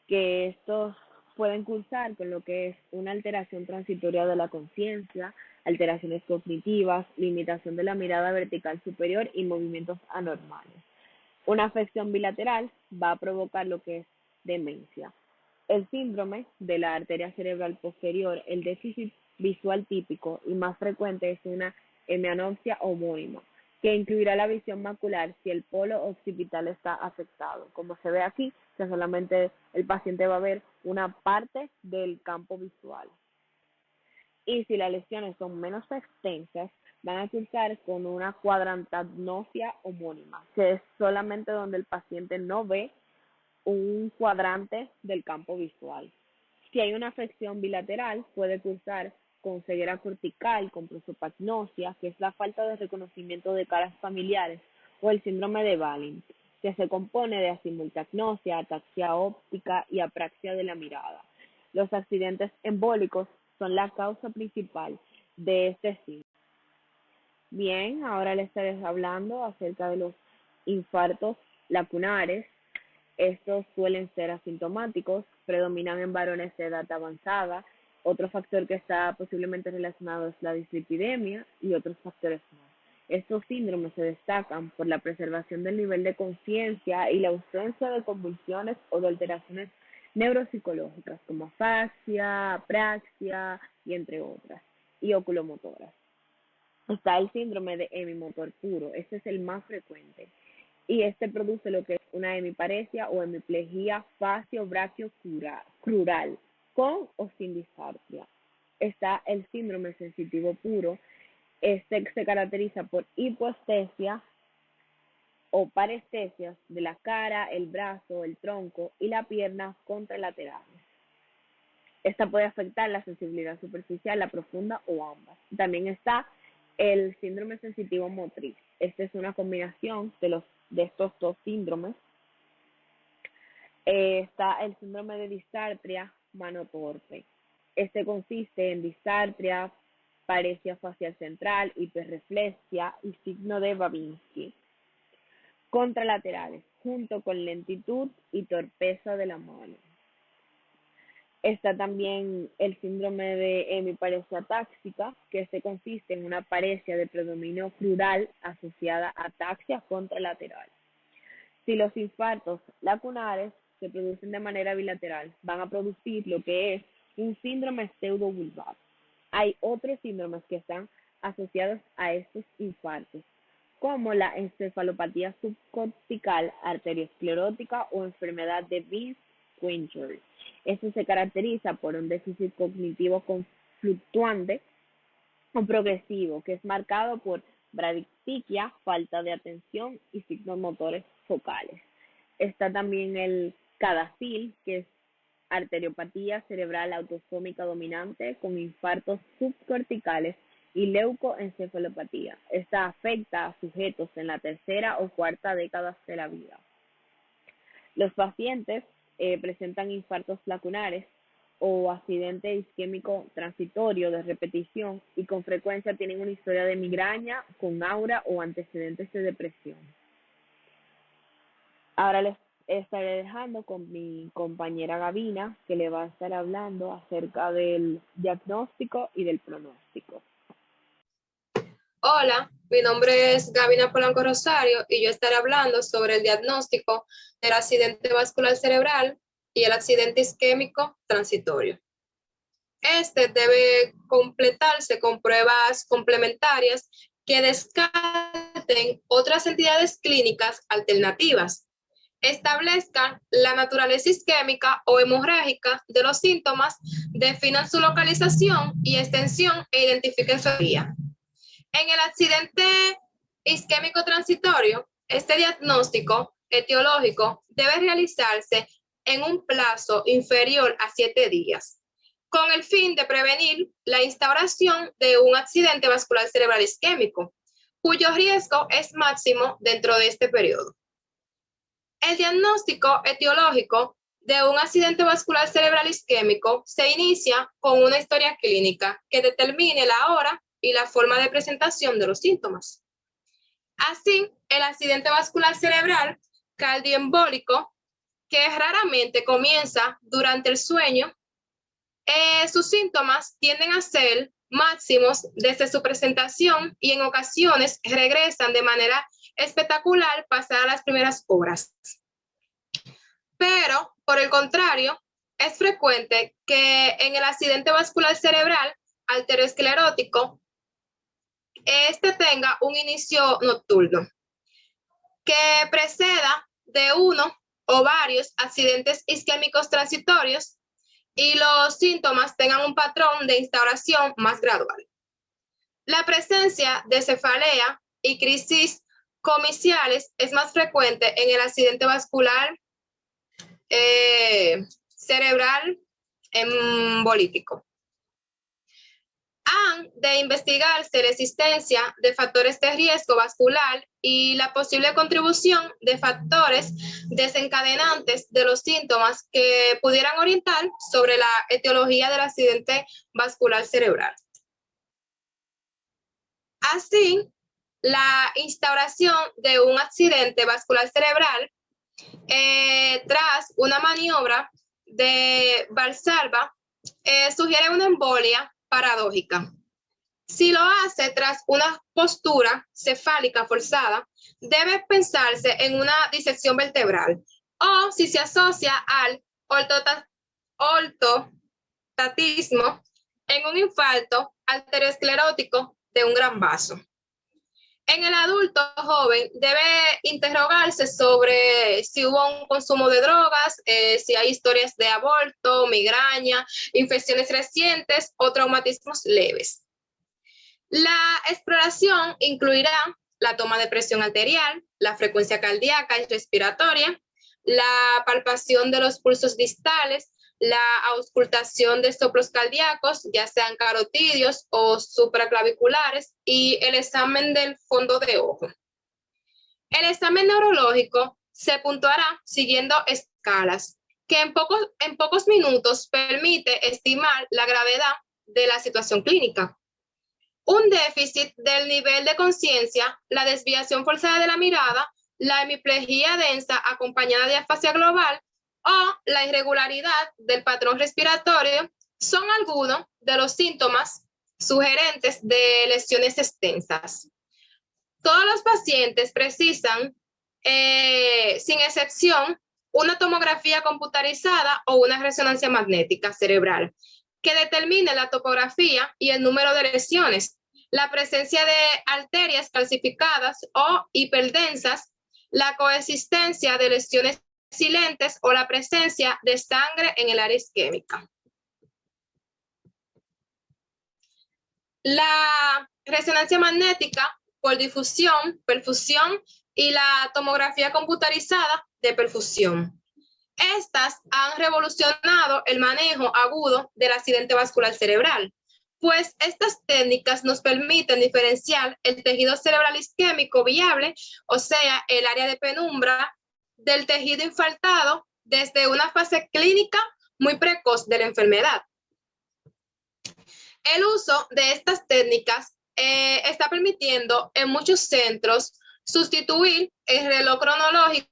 [SPEAKER 3] que estos pueden cursar con lo que es una alteración transitoria de la conciencia, alteraciones cognitivas, limitación de la mirada vertical superior y movimientos anormales. Una afección bilateral va a provocar lo que es demencia. El síndrome de la arteria cerebral posterior, el déficit visual típico y más frecuente es una hemianopsia homónima, que incluirá la visión macular si el polo occipital está afectado. Como se ve aquí, que solamente el paciente va a ver una parte del campo visual. Y si las lesiones son menos extensas, van a cursar con una cuadrantagnosia homónima, que es solamente donde el paciente no ve un cuadrante del campo visual. Si hay una afección bilateral, puede cursar con ceguera cortical, con prosopagnosia, que es la falta de reconocimiento de caras familiares, o el síndrome de Wallin, que se compone de asimultagnosia, ataxia óptica y apraxia de la mirada. Los accidentes embólicos son la causa principal de este síndrome. Bien, ahora les estaré hablando acerca de los infartos lacunares. Estos suelen ser asintomáticos, predominan en varones de edad avanzada. Otro factor que está posiblemente relacionado es la dislipidemia y otros factores más. Estos síndromes se destacan por la preservación del nivel de conciencia y la ausencia de convulsiones o de alteraciones neuropsicológicas como afasia, apraxia y entre otras, y oculomotoras. Está el síndrome de hemimotor puro, este es el más frecuente. Y este produce lo que es una hemiparesia o hemiplegia facio-braquio-crural, con o sin disartria. Está el síndrome sensitivo puro, este se caracteriza por hipoestesia o parestesias de la cara, el brazo, el tronco y la pierna contralaterales. Esta puede afectar la sensibilidad superficial, la profunda o ambas. También está el síndrome sensitivo motriz. Esta es una combinación de estos dos síndromes. Está el síndrome de disartria mano-torpe. Este consiste en disartria, paresia facial central, hiperreflexia y signo de Babinski. Contralaterales, junto con lentitud y torpeza de la mano. Está también el síndrome de hemiparesia táxica, que este consiste en una paresia de predominio crural asociada a ataxia contralateral. Si los infartos lacunares se producen de manera bilateral, van a producir lo que es un síndrome pseudobulbar. Hay otros síndromes que están asociados a estos infartos, como la encefalopatía subcortical arteriosclerótica o enfermedad de Vince-Quinter. Esto se caracteriza por un déficit cognitivo fluctuante o progresivo, que es marcado por bradiquitia, falta de atención y signos motores focales. Está también el CADASIL, que es arteriopatía cerebral autosómica dominante con infartos subcorticales y leucoencefalopatía. Esta afecta a sujetos en la tercera o cuarta década de la vida. Los pacientes presentan infartos lacunares o accidente isquémico transitorio de repetición y con frecuencia tienen una historia de migraña con aura o antecedentes de depresión. Ahora les estaré dejando con mi compañera Gavina, que le va a estar hablando acerca del diagnóstico y del pronóstico.
[SPEAKER 4] Hola, mi nombre es Gavina Polanco Rosario y yo estaré hablando sobre el diagnóstico del accidente vascular cerebral y el accidente isquémico transitorio. Este debe completarse con pruebas complementarias que descarten otras entidades clínicas alternativas, establezcan la naturaleza isquémica o hemorrágica de los síntomas, definan su localización y extensión e identifiquen su vía. En el accidente isquémico transitorio, este diagnóstico etiológico debe realizarse en un plazo inferior a 7 días, con el fin de prevenir la instauración de un accidente vascular cerebral isquémico, cuyo riesgo es máximo dentro de este periodo. El diagnóstico etiológico de un accidente vascular cerebral isquémico se inicia con una historia clínica que determine la hora y la forma de presentación de los síntomas. Así, el accidente vascular cerebral cardioembólico, que raramente comienza durante el sueño, sus síntomas tienden a ser máximos desde su presentación y en ocasiones regresan de manera espectacular pasadas las primeras horas. Pero, por el contrario, es frecuente que en el accidente vascular cerebral arteriosclerótico este tenga un inicio nocturno que preceda de uno o varios accidentes isquémicos transitorios y los síntomas tengan un patrón de instauración más gradual. La presencia de cefalea y crisis comiciales es más frecuente en el accidente vascular cerebral embolítico. Han de investigarse la existencia de factores de riesgo vascular y la posible contribución de factores desencadenantes de los síntomas que pudieran orientar sobre la etiología del accidente vascular cerebral. Así, la instauración de un accidente vascular cerebral tras una maniobra de Valsalva sugiere una embolia paradójica. Si lo hace tras una postura cefálica forzada, debe pensarse en una disección vertebral, o si se asocia al ortotatismo, en un infarto arteriosclerótico de un gran vaso. En el adulto joven debe interrogarse sobre si hubo un consumo de drogas, si hay historias de aborto, migraña, infecciones recientes o traumatismos leves. La exploración incluirá la toma de presión arterial, la frecuencia cardíaca y respiratoria, la palpación de los pulsos distales, la auscultación de soplos cardíacos, ya sean carotidios o supraclaviculares, y el examen del fondo de ojo. El examen neurológico se puntuará siguiendo escalas, que en pocos minutos permite estimar la gravedad de la situación clínica. Un déficit del nivel de conciencia, la desviación forzada de la mirada, la hemiplegia densa acompañada de afasia global o la irregularidad del patrón respiratorio son algunos de los síntomas sugerentes de lesiones extensas. Todos los pacientes precisan, sin excepción, una tomografía computarizada o una resonancia magnética cerebral que determine la topografía y el número de lesiones, la presencia de arterias calcificadas o hiperdensas, la coexistencia de lesiones silentes o la presencia de sangre en el área isquémica. La resonancia magnética por difusión, perfusión y la tomografía computarizada de perfusión. Estas han revolucionado el manejo agudo del accidente vascular cerebral, pues estas técnicas nos permiten diferenciar el tejido cerebral isquémico viable, o sea, el área de penumbra, del tejido infartado desde una fase clínica muy precoz de la enfermedad. El uso de estas técnicas está permitiendo en muchos centros sustituir el reloj cronológico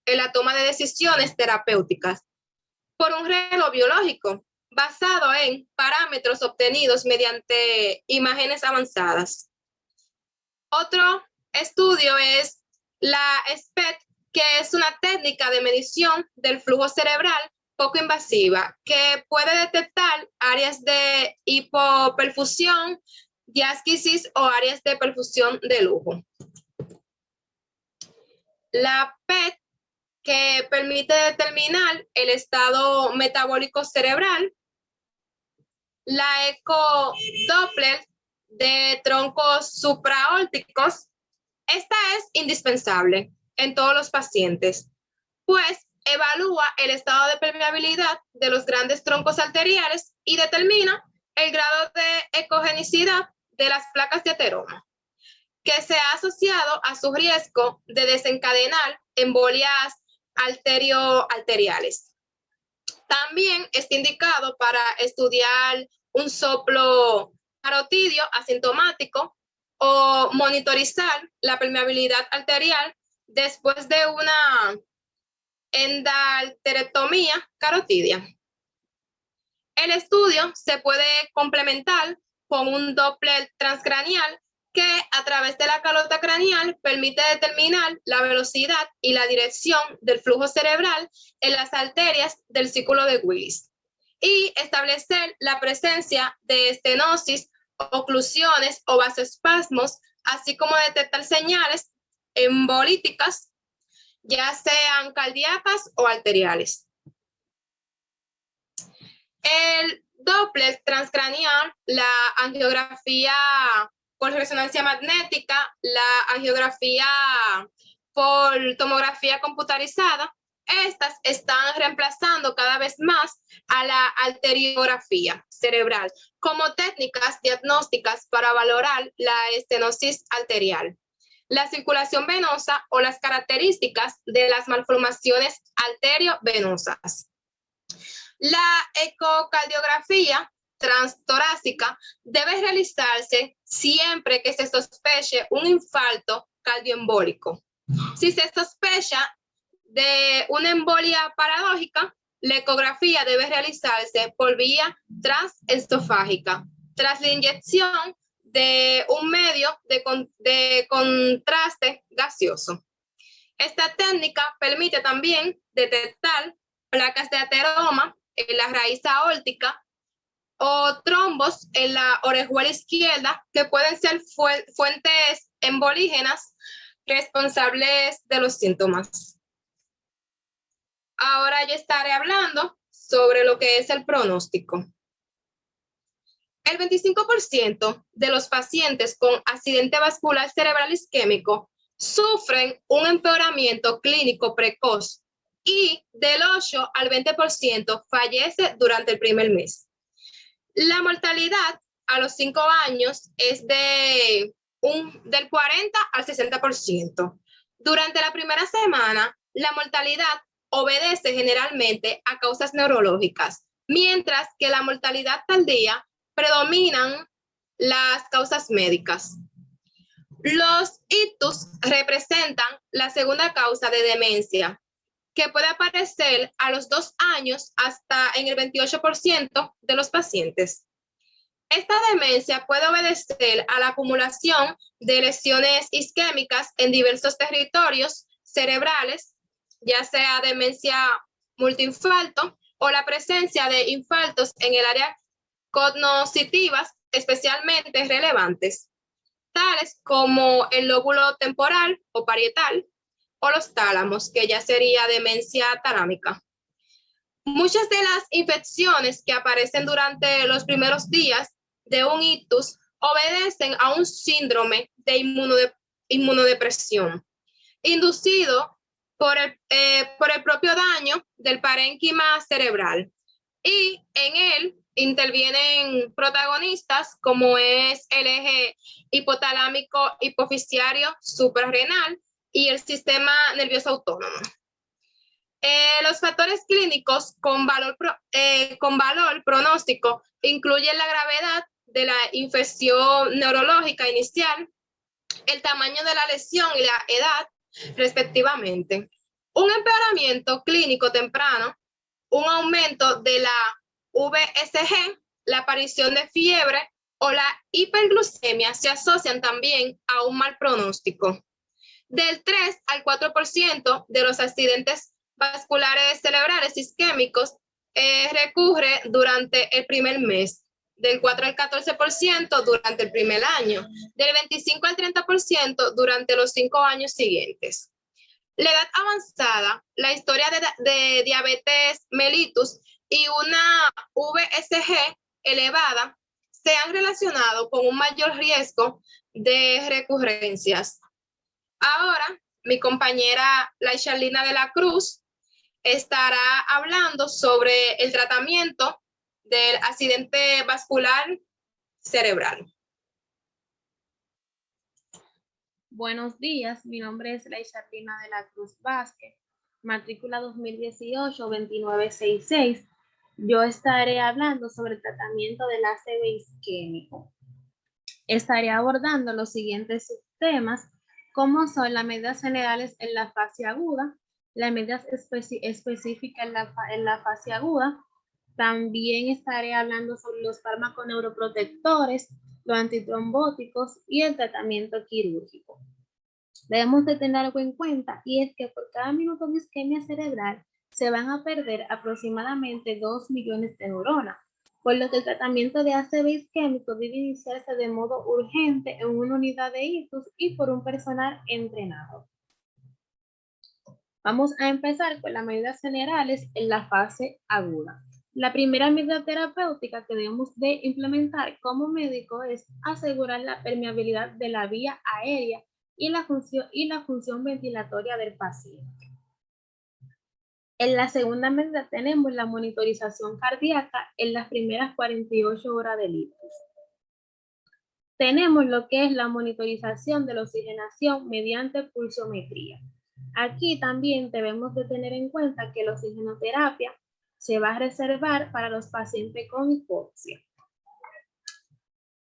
[SPEAKER 4] en la toma de decisiones terapéuticas por un reloj biológico basado en parámetros obtenidos mediante imágenes avanzadas. Otro estudio es la SPECT, que es una técnica de medición del flujo cerebral poco invasiva que puede detectar áreas de hipoperfusión, diáskisis o áreas de perfusión de lujo. La PET, que permite determinar el estado metabólico cerebral. La ecodoppler de troncos supraórticos. Esta es indispensable en todos los pacientes, pues evalúa el estado de permeabilidad de los grandes troncos arteriales y determina el grado de ecogenicidad de las placas de ateroma, que se ha asociado a su riesgo de desencadenar embolias arteriales. También está indicado para estudiar un soplo carotidio asintomático o monitorizar la permeabilidad arterial después de una endalterectomía carotidia. El estudio se puede complementar con un Doppler transcranial que a través de la calota craneal permite determinar la velocidad y la dirección del flujo cerebral en las arterias del círculo de Willis y establecer la presencia de estenosis, oclusiones o vasoespasmos, así como detectar señales embolíticas, ya sean cardíacas o arteriales. El Doppler transcranial, la angiografía por resonancia magnética, la angiografía por tomografía computarizada, estas están reemplazando cada vez más a la arteriografía cerebral como técnicas diagnósticas para valorar la estenosis arterial, la circulación venosa o las características de las malformaciones arteriovenosas. La ecocardiografía transtorácica debe realizarse siempre que se sospeche un infarto cardioembólico. Si se sospecha de una embolia paradójica, la ecografía debe realizarse por vía transesofágica, tras la inyección de un medio de contraste gaseoso. Esta técnica permite también detectar placas de ateroma en la raíz aórtica o trombos en la orejuela izquierda que pueden ser fuentes embolígenas responsables de los síntomas. Ahora yo estaré hablando sobre lo que es el pronóstico. El 25% de los pacientes con accidente vascular cerebral isquémico sufren un empeoramiento clínico precoz y del 8 al 20% fallece durante el primer mes. La mortalidad a los 5 años es del 40 al 60%. Durante la primera semana, la mortalidad obedece generalmente a causas neurológicas, mientras que la mortalidad tardía predominan las causas médicas. Los ictus representan la segunda causa de demencia, que puede aparecer a los 2 años hasta en el 28% de los pacientes. Esta demencia puede obedecer a la acumulación de lesiones isquémicas en diversos territorios cerebrales, ya sea demencia multiinfarto o la presencia de infartos en el área cognitivas especialmente relevantes, tales como el lóbulo temporal o parietal o los tálamos, que ya sería demencia talámica. Muchas de las infecciones que aparecen durante los primeros días de un ictus obedecen a un síndrome de inmunodepresión, inducido por el propio daño del parénquima cerebral. Y en él intervienen protagonistas como es el eje hipotalámico hipofisiario suprarrenal y el sistema nervioso autónomo. Los factores clínicos con valor pronóstico incluyen la gravedad de la infección neurológica inicial, el tamaño de la lesión y la edad, respectivamente. Un empeoramiento clínico temprano, un aumento de la VSG, la aparición de fiebre o la hiperglucemia se asocian también a un mal pronóstico. Del 3 al 4% de los accidentes vasculares cerebrales isquémicos recurre durante el primer mes, del 4 al 14% durante el primer año, del 25 al 30% durante los 5 años siguientes. La edad avanzada, la historia de diabetes mellitus y una VSG elevada se han relacionado con un mayor riesgo de recurrencias. Ahora, mi compañera Laisharlina de la Cruz estará hablando sobre el tratamiento del accidente vascular cerebral.
[SPEAKER 5] Buenos días, mi nombre es Laisharlina de la Cruz Vázquez, matrícula 2018-2966. Yo estaré hablando sobre el tratamiento del ACV isquémico. Estaré abordando los siguientes temas, como son las medidas generales en la fase aguda, las medidas específicas en la fase aguda. También estaré hablando sobre los fármacos neuroprotectores, los antitrombóticos y el tratamiento quirúrgico. Debemos de tener algo en cuenta y es que por cada minuto de isquemia cerebral se van a perder aproximadamente 2 millones de neuronas, por lo que el tratamiento de ACV isquémico debe iniciarse de modo urgente en una unidad de ictus y por un personal entrenado. Vamos a empezar con las medidas generales en la fase aguda. La primera medida terapéutica que debemos de implementar como médico es asegurar la permeabilidad de la vía aérea y la función ventilatoria del paciente. En la segunda medida tenemos la monitorización cardíaca en las primeras 48 horas del ictus. Tenemos lo que es la monitorización de la oxigenación mediante pulsiometría. Aquí también debemos de tener en cuenta que la oxigenoterapia se va a reservar para los pacientes con hipoxia.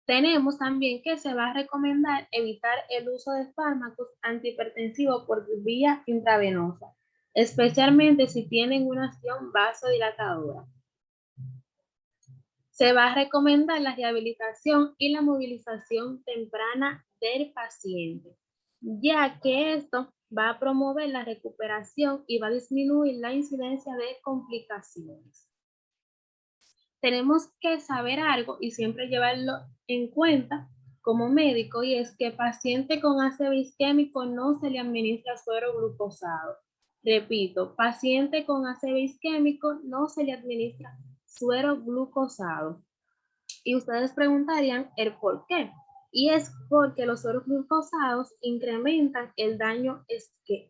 [SPEAKER 5] Tenemos también que se va a recomendar evitar el uso de fármacos antihipertensivos por vía intravenosa, especialmente si tienen una acción vasodilatadora. Se va a recomendar la rehabilitación y la movilización temprana del paciente, ya que esto va a promover la recuperación y va a disminuir la incidencia de complicaciones. Tenemos que saber algo y siempre llevarlo en cuenta como médico, y es que paciente con ACV isquémico no se le administra suero glucosado. Repito, paciente con ACV isquémico no se le administra suero glucosado. Y ustedes preguntarían el por qué. Y es porque los sueros glucosados incrementan el daño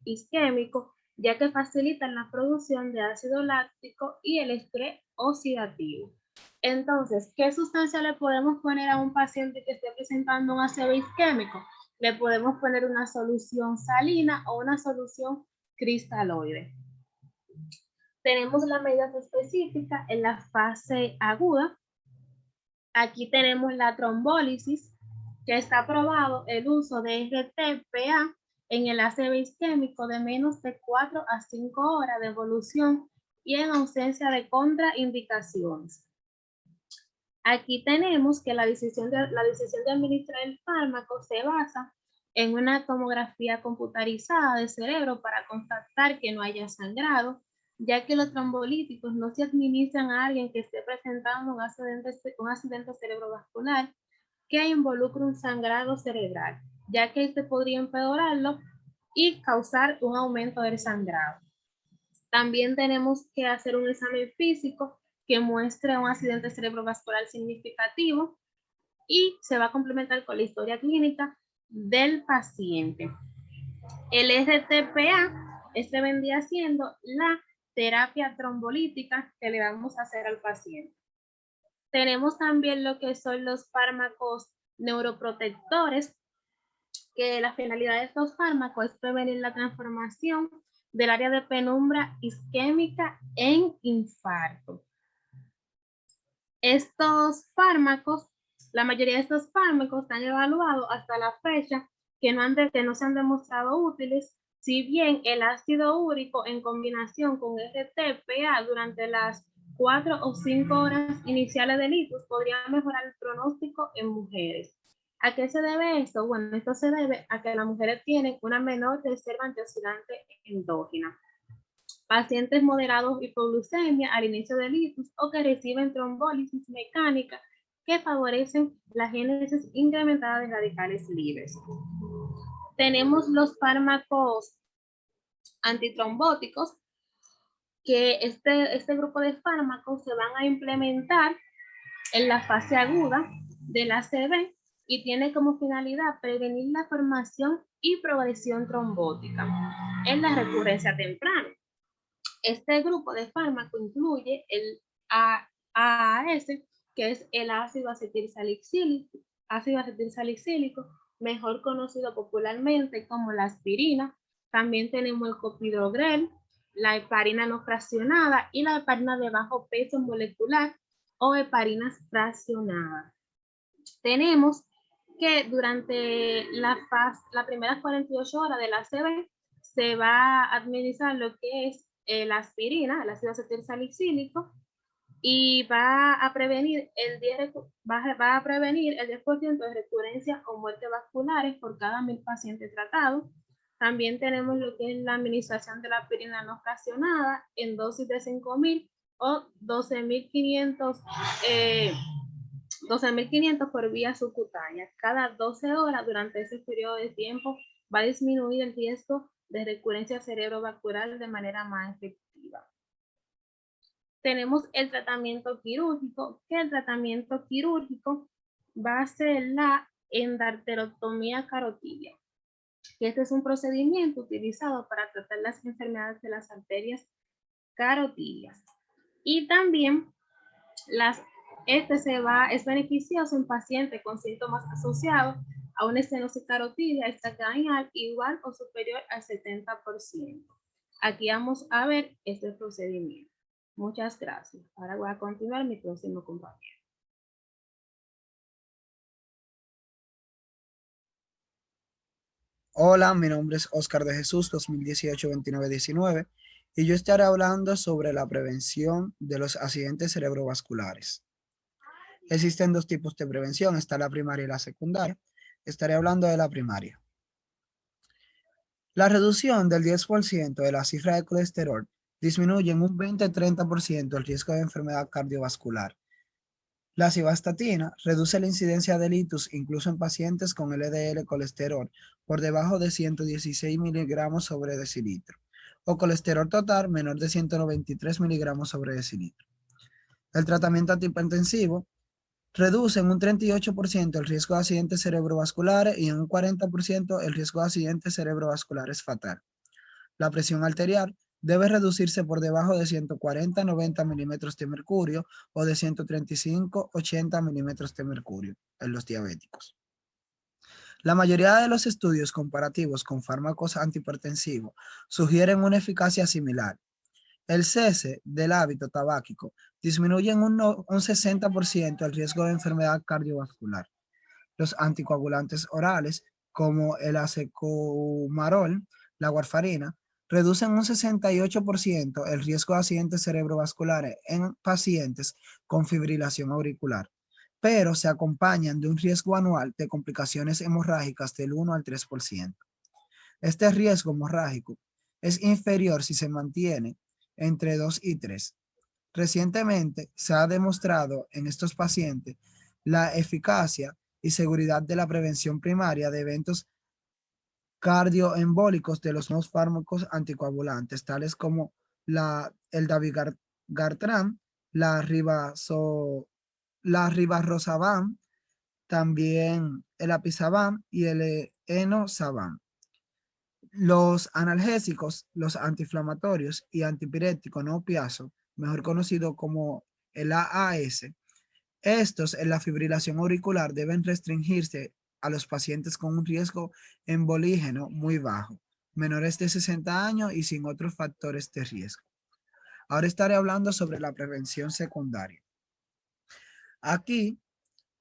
[SPEAKER 5] isquémico, ya que facilitan la producción de ácido láctico y el estrés oxidativo. Entonces, ¿qué sustancia le podemos poner a un paciente que esté presentando un ACV isquémico? Le podemos poner una solución salina o una solución cristaloide. Tenemos las medidas específicas en la fase aguda. Aquí tenemos la trombólisis, que está aprobado el uso de RT-PA en el ACV isquémico de menos de 4 a 5 horas de evolución y en ausencia de contraindicaciones. Aquí tenemos que la decisión de administrar el fármaco se basa en una tomografía computarizada del cerebro para constatar que no haya sangrado, ya que los trombolíticos no se administran a alguien que esté presentando un accidente cerebrovascular que involucre un sangrado cerebral, ya que este podría empeorarlo y causar un aumento del sangrado. También tenemos que hacer un examen físico que muestre un accidente cerebrovascular significativo y se va a complementar con la historia clínica del paciente. El RT-PA, este vendría siendo la terapia trombolítica que le vamos a hacer al paciente. Tenemos también lo que son los fármacos neuroprotectores, que la finalidad de estos fármacos es prevenir la transformación del área de penumbra isquémica en infarto. Estos fármacos, la mayoría de estos fármacos están evaluados hasta la fecha que no se han demostrado útiles, si bien el ácido úrico en combinación con RT-PA durante las 4 o 5 horas iniciales del ictus podría mejorar el pronóstico en mujeres. ¿A qué se debe esto? Bueno, esto se debe a que las mujeres tienen una menor reserva antioxidante endógena. Pacientes moderados de hipoglucemia al inicio del ictus o que reciben trombólisis mecánica que favorecen la génesis incrementada de radicales libres. Tenemos los fármacos antitrombóticos, que este grupo de fármacos se van a implementar en la fase aguda del ACV y tiene como finalidad prevenir la formación y progresión trombótica en la recurrencia temprana. Este grupo de fármacos incluye el AAS, que es el ácido acetilsalicílico, mejor conocido popularmente como la aspirina. También tenemos el clopidogrel, la heparina no fraccionada y la heparina de bajo peso molecular o heparinas fraccionadas. Tenemos que durante las primeras 48 horas del ACV se va a administrar lo que es la aspirina, el ácido acetilsalicílico, y va a prevenir el 10% de recurrencias o muertes vasculares por cada 1000 pacientes tratados. También tenemos lo que es la administración de la aspirina no fraccionada en dosis de 5.000 o 12.500 por vía subcutánea. Cada 12 horas durante ese periodo de tiempo va a disminuir el riesgo de recurrencia cerebrovascular de manera más efectiva. Tenemos el tratamiento quirúrgico, que el tratamiento quirúrgico va a ser la endarterectomía carotidia, que este es un procedimiento utilizado para tratar las enfermedades de las arterias carotidias. Y también es beneficioso en pacientes con síntomas asociados a una estenosis carotidia extracraneal igual o superior al 70%. Aquí vamos a ver este procedimiento. Muchas gracias. Ahora voy a continuar mi próximo compañero.
[SPEAKER 6] Hola, mi nombre es Oscar de Jesús, 2018-2919, y yo estaré hablando sobre la prevención de los accidentes cerebrovasculares. Existen dos tipos de prevención, está la primaria y la secundaria. Estaré hablando de la primaria. La reducción del 10% de la cifra de colesterol disminuye en un 20-30% el riesgo de enfermedad cardiovascular. La simvastatina reduce la incidencia de ictus incluso en pacientes con LDL colesterol por debajo de 116 miligramos sobre decilitro o colesterol total menor de 193 miligramos sobre decilitro. El tratamiento antihipertensivo reduce en un 38% el riesgo de accidentes cerebrovasculares y en un 40% el riesgo de accidentes cerebrovasculares fatal. La presión arterial debe reducirse por debajo de 140-90 milímetros de mercurio o de 135-80 milímetros de mercurio en los diabéticos. La mayoría de los estudios comparativos con fármacos antihipertensivos sugieren una eficacia similar. El cese del hábito tabáquico disminuye en un 60% el riesgo de enfermedad cardiovascular. Los anticoagulantes orales, como el azecomarol, la warfarina, reducen un 68% el riesgo de accidentes cerebrovasculares en pacientes con fibrilación auricular, pero se acompañan de un riesgo anual de complicaciones hemorrágicas del 1 al 3%. Este riesgo hemorrágico es inferior si se mantiene entre 2 y 3. Recientemente se ha demostrado en estos pacientes la eficacia y seguridad de la prevención primaria de eventos cardioembólicos de los nuevos fármacos anticoagulantes, tales como el dabigatran, la rivaroxaban, también el apixaban y el enoxaban. Los analgésicos, los antiinflamatorios y antipiréticos no opiáceos, mejor conocido como el AAS, estos en la fibrilación auricular deben restringirse a los pacientes con un riesgo embolígeno muy bajo, menores de 60 años y sin otros factores de riesgo. Ahora estaré hablando sobre la prevención secundaria. Aquí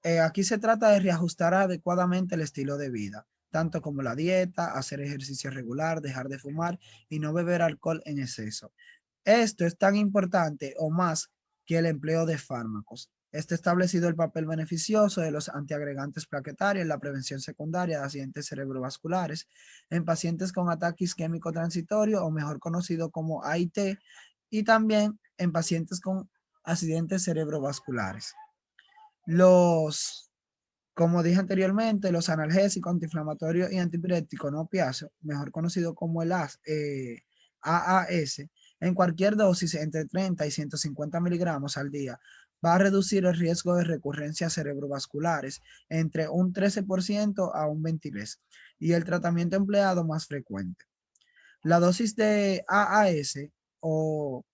[SPEAKER 6] se trata de reajustar adecuadamente el estilo de vida, tanto como la dieta, hacer ejercicio regular, dejar de fumar y no beber alcohol en exceso. Esto es tan importante o más que el empleo de fármacos. Está establecido el papel beneficioso de los antiagregantes plaquetarios en la prevención secundaria de accidentes cerebrovasculares en pacientes con ataque isquémico transitorio o mejor conocido como AIT y también en pacientes con accidentes cerebrovasculares. Como dije anteriormente, los analgésicos, antiinflamatorios y antipiréticos no opiáceos, mejor conocido como el AAS, en cualquier dosis entre 30 y 150 miligramos al día, va a reducir el riesgo de recurrencias cerebrovasculares entre un 13% a un 23% y el tratamiento empleado más frecuente. La dosis de AAS o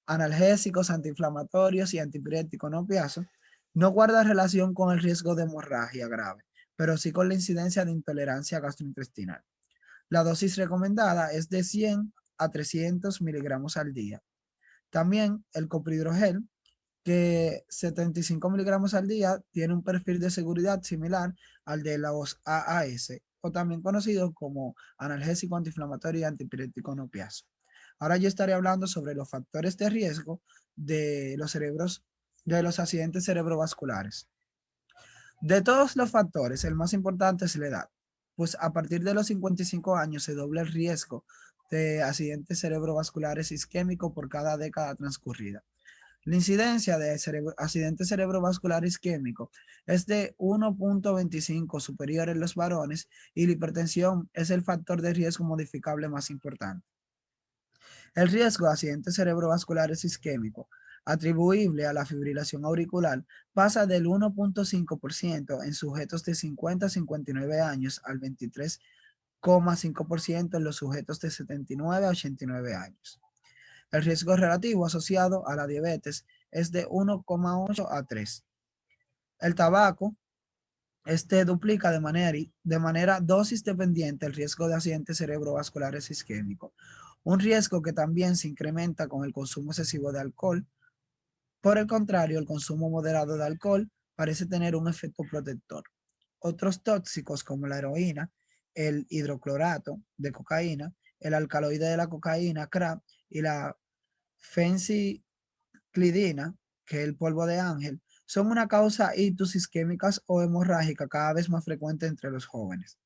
[SPEAKER 6] analgésicos, antiinflamatorios y antipiréticos no opiáceos no guarda relación con el riesgo de hemorragia grave, pero sí con la incidencia de intolerancia gastrointestinal. La dosis recomendada es de 100 a 300 miligramos al día. También el copridrogel, que 75 miligramos al día, tiene un perfil de seguridad similar al de los AAS, o también conocido como analgésico antiinflamatorio y antipirético no opiáceo. Ahora yo estaré hablando sobre los factores de riesgo de los accidentes cerebrovasculares. De todos los factores, el más importante es la edad, pues a partir de los 55 años se dobla el riesgo de accidentes cerebrovasculares isquémicos por cada década transcurrida. La incidencia de accidente cerebrovascular isquémico es de 1.25 superior en los varones y la hipertensión es el factor de riesgo modificable más importante. El riesgo de accidentes cerebrovasculares isquémicos atribuible a la fibrilación auricular pasa del 1.5% en sujetos de 50 a 59 años al 23,5% en los sujetos de 79 a 89 años. El riesgo relativo asociado a la diabetes es de 1,8 a 3. El tabaco duplica de manera dosis dependiente el riesgo de accidentes cerebrovasculares isquémicos, un riesgo que también se incrementa con el consumo excesivo de alcohol. Por el contrario, el consumo moderado de alcohol parece tener un efecto protector. Otros tóxicos como la heroína, el hidroclorato de cocaína, el alcaloide de la cocaína, crack, y la fenciclidina, que es el polvo de ángel, son una causa ictus isquémicas o hemorrágica cada vez más frecuente entre los jóvenes.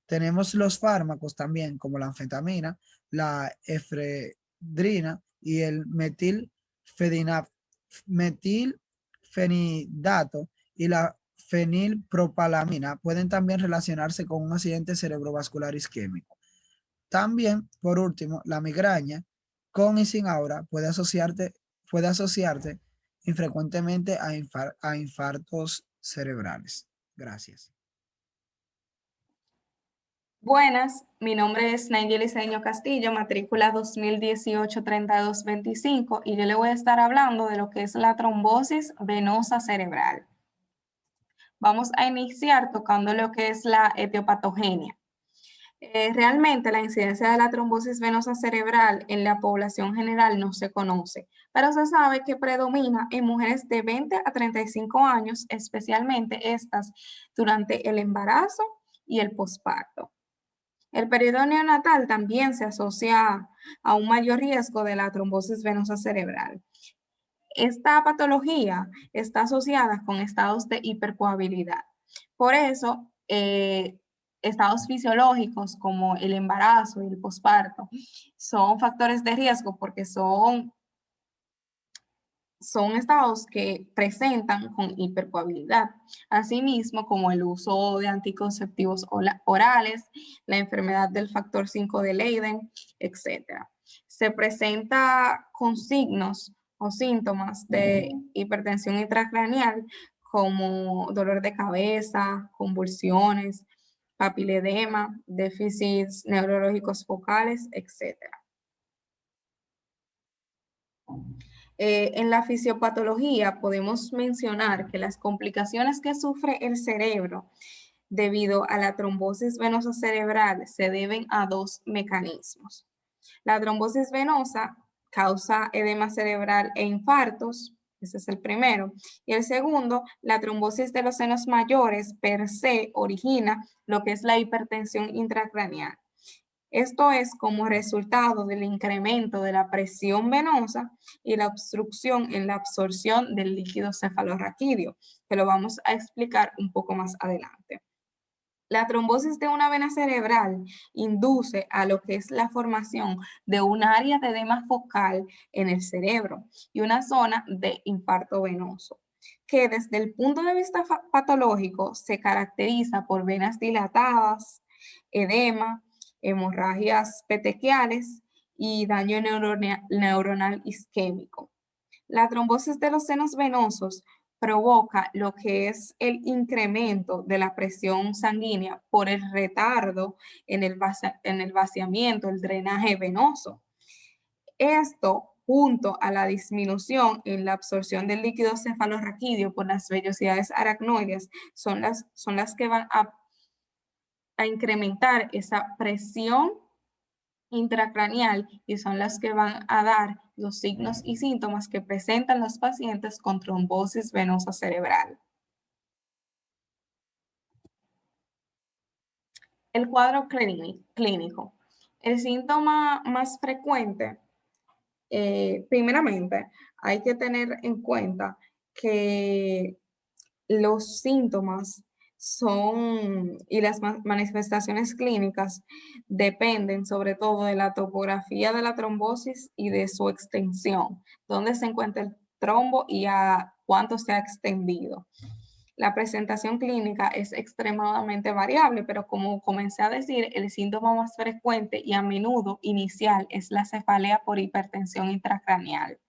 [SPEAKER 6] Tenemos los fármacos también como la anfetamina, la efedrina y el metilfenidato y la fenilpropalamina pueden también relacionarse con un accidente cerebrovascular isquémico. También, por último, la migraña con y sin aura puede asociarse infrecuentemente a infartos cerebrales. Gracias.
[SPEAKER 7] Buenas, mi nombre es Nayeli Cedeño Castillo, matrícula 2018-3225, y yo le voy a estar hablando de lo que es la trombosis venosa cerebral. Vamos a iniciar tocando lo que es la etiopatogenia. Realmente la incidencia de la trombosis venosa cerebral en la población general no se conoce, pero se sabe que predomina en mujeres de 20 a 35 años, especialmente estas durante el embarazo y el posparto. El periodo neonatal también se asocia a un mayor riesgo de la trombosis venosa cerebral. Esta patología está asociada con estados de hipercoagulabilidad. Por eso, estados fisiológicos como el embarazo y el posparto son factores de riesgo porque son estados que presentan con hipercoagulabilidad, asimismo como el uso de anticonceptivos orales, la enfermedad del factor 5 de Leiden, etc. Se presenta con signos o síntomas de hipertensión intracraneal como dolor de cabeza, convulsiones, papiledema, déficits neurológicos focales, etc. En la fisiopatología podemos mencionar que las complicaciones que sufre el cerebro debido a la trombosis venosa cerebral se deben a dos mecanismos. La trombosis venosa causa edema cerebral e infartos, ese es el primero. Y el segundo, la trombosis de los senos mayores per se origina lo que es la hipertensión intracraneal. Esto es como resultado del incremento de la presión venosa y la obstrucción en la absorción del líquido cefalorraquídeo, que lo vamos a explicar un poco más adelante. La trombosis de una vena cerebral induce a lo que es la formación de un área de edema focal en el cerebro y una zona de infarto venoso, que desde el punto de vista patológico se caracteriza por venas dilatadas, edema, hemorragias petequiales y daño neuronal isquémico. La trombosis de los senos venosos provoca lo que es el incremento de la presión sanguínea por el retardo en el vaciamiento, el drenaje venoso. Esto, junto a la disminución en la absorción del líquido cefalorraquídeo por las vellosidades aracnoides, son las que van a incrementar esa presión intracraneal y son las que van a dar los signos y síntomas que presentan los pacientes con trombosis venosa cerebral. El cuadro clínico. El síntoma más frecuente, primeramente, hay que tener en cuenta que los síntomas y las manifestaciones clínicas dependen sobre todo de la topografía de la trombosis y de su extensión, dónde se encuentra el trombo y a cuánto se ha extendido. La presentación clínica es extremadamente variable, pero como comencé a decir, el síntoma más frecuente y a menudo inicial es la cefalea por hipertensión intracraneal.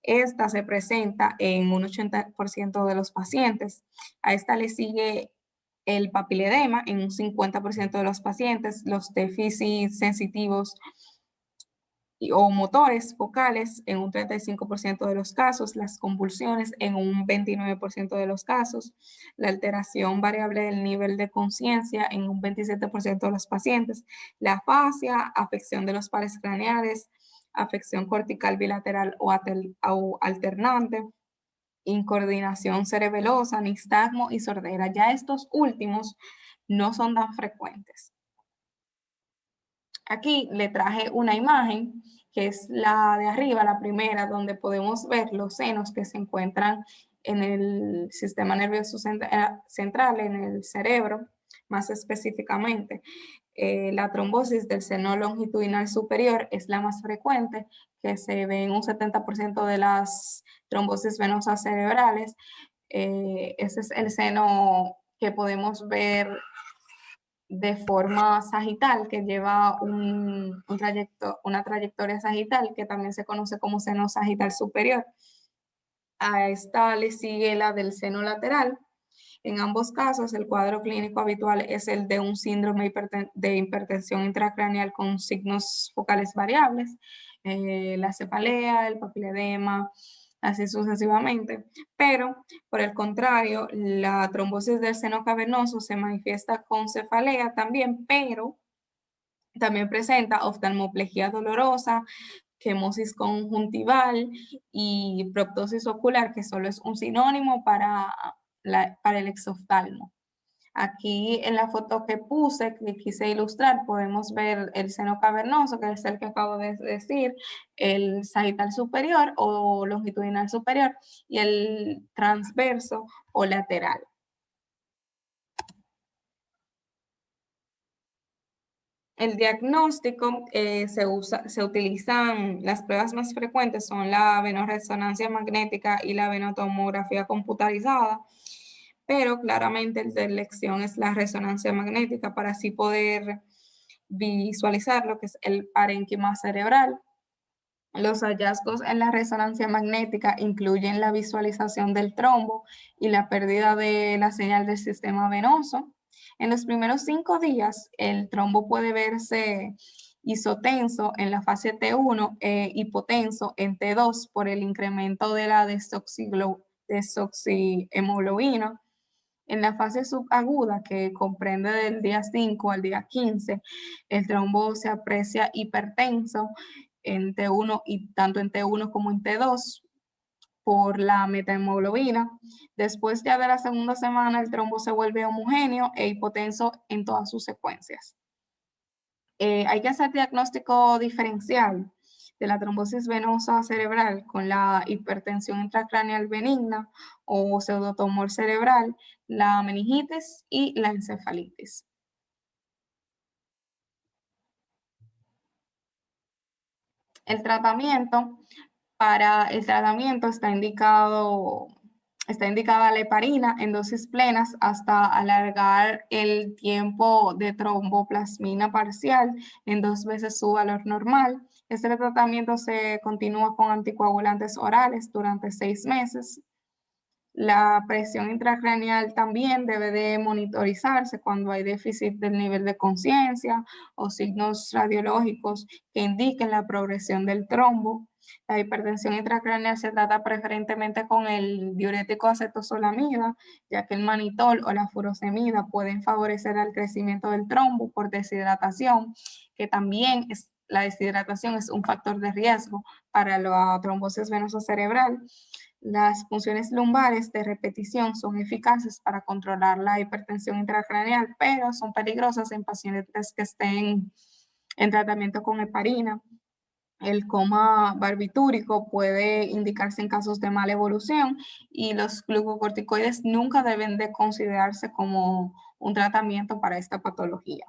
[SPEAKER 7] Esta se presenta en un 80% de los pacientes. A esta le sigue el papiledema en un 50% de los pacientes, los déficits sensitivos o motores focales en un 35% de los casos, las convulsiones en un 29% de los casos, la alteración variable del nivel de conciencia en un 27% de los pacientes, la afasia, afección de los pares craneales, afección cortical bilateral o alternante, incoordinación cerebelosa, nistagmo y sordera. Ya estos últimos no son tan frecuentes. Aquí le traje una imagen que es la de arriba, la primera, donde podemos ver los senos que se encuentran en el sistema nervioso central, en el cerebro, más específicamente. La trombosis del seno longitudinal superior es la más frecuente, que se ve en un 70% de las trombosis venosas cerebrales. Ese es el seno que podemos ver de forma sagital, que lleva una trayectoria sagital, que también se conoce como seno sagital superior. A esta le sigue la del seno lateral. En ambos casos, el cuadro clínico habitual es el de un síndrome de hipertensión intracraneal con signos focales variables, la cefalea, el papiledema, así sucesivamente. Pero, por el contrario, la trombosis del seno cavernoso se manifiesta con cefalea también, pero también presenta oftalmoplegia dolorosa, quemosis conjuntival y proptosis ocular, que solo es un sinónimo para el exoftalmo. Aquí en la foto que puse, que quise ilustrar, podemos ver el seno cavernoso, que es el que acabo de decir, el sagital superior o longitudinal superior y el transverso o lateral. El diagnóstico se utilizan, las pruebas más frecuentes son la venoresonancia magnética y la venotomografía computarizada, pero claramente el de elección es la resonancia magnética para así poder visualizar lo que es el parénquima cerebral. Los hallazgos en la resonancia magnética incluyen la visualización del trombo y la pérdida de la señal del sistema venoso. En los primeros 5 días, el trombo puede verse isotenso en la fase T1 e hipotenso en T2 por el incremento de la desoxihemoglobina. En la fase subaguda, que comprende del día 5 al día 15, el trombo se aprecia hipertenso en T1 y tanto en T1 como en T2 por la metahemoglobina. Después ya de la segunda semana, el trombo se vuelve homogéneo e hipotenso en todas sus secuencias. Hay que hacer diagnóstico diferencial de la trombosis venosa cerebral con la hipertensión intracraneal benigna o pseudotumor cerebral, la meningitis y la encefalitis. El tratamiento, para el tratamiento está indicada la heparina en dosis plenas hasta alargar el tiempo de tromboplasmina parcial en 2 veces su valor normal. Este tratamiento se continúa con anticoagulantes orales durante 6 meses. La presión intracraneal también debe de monitorizarse cuando hay déficit del nivel de conciencia o signos radiológicos que indiquen la progresión del trombo. La hipertensión intracraneal se trata preferentemente con el diurético acetozolamida, ya que el manitol o la furosemida pueden favorecer el crecimiento del trombo por deshidratación, que también la deshidratación es un factor de riesgo para la trombosis venosa cerebral. Las funciones lumbares de repetición son eficaces para controlar la hipertensión intracraneal, pero son peligrosas en pacientes que estén en tratamiento con heparina. El coma barbitúrico puede indicarse en casos de mala evolución y los glucocorticoides nunca deben de considerarse como un tratamiento para esta patología.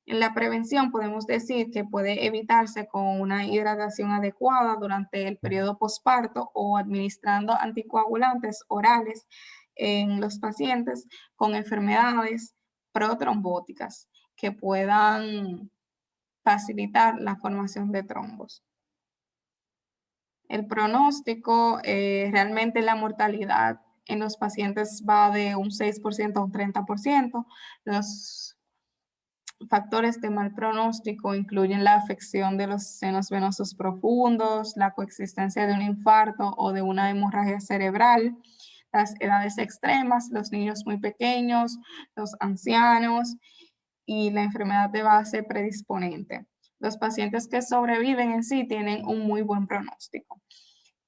[SPEAKER 7] En la prevención podemos decir que puede evitarse con una hidratación adecuada durante el periodo posparto o administrando anticoagulantes orales en los pacientes con enfermedades protrombóticas que puedan facilitar la formación de trombos. El pronóstico, realmente la mortalidad en los pacientes va de un 6% a un 30%. Los factores de mal pronóstico incluyen la afección de los senos venosos profundos, la coexistencia de un infarto o de una hemorragia cerebral, las edades extremas, los niños muy pequeños, los ancianos y la enfermedad de base predisponente. Los pacientes que sobreviven en sí tienen un muy buen pronóstico.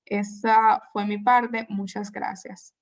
[SPEAKER 7] Esa fue mi parte. Muchas gracias.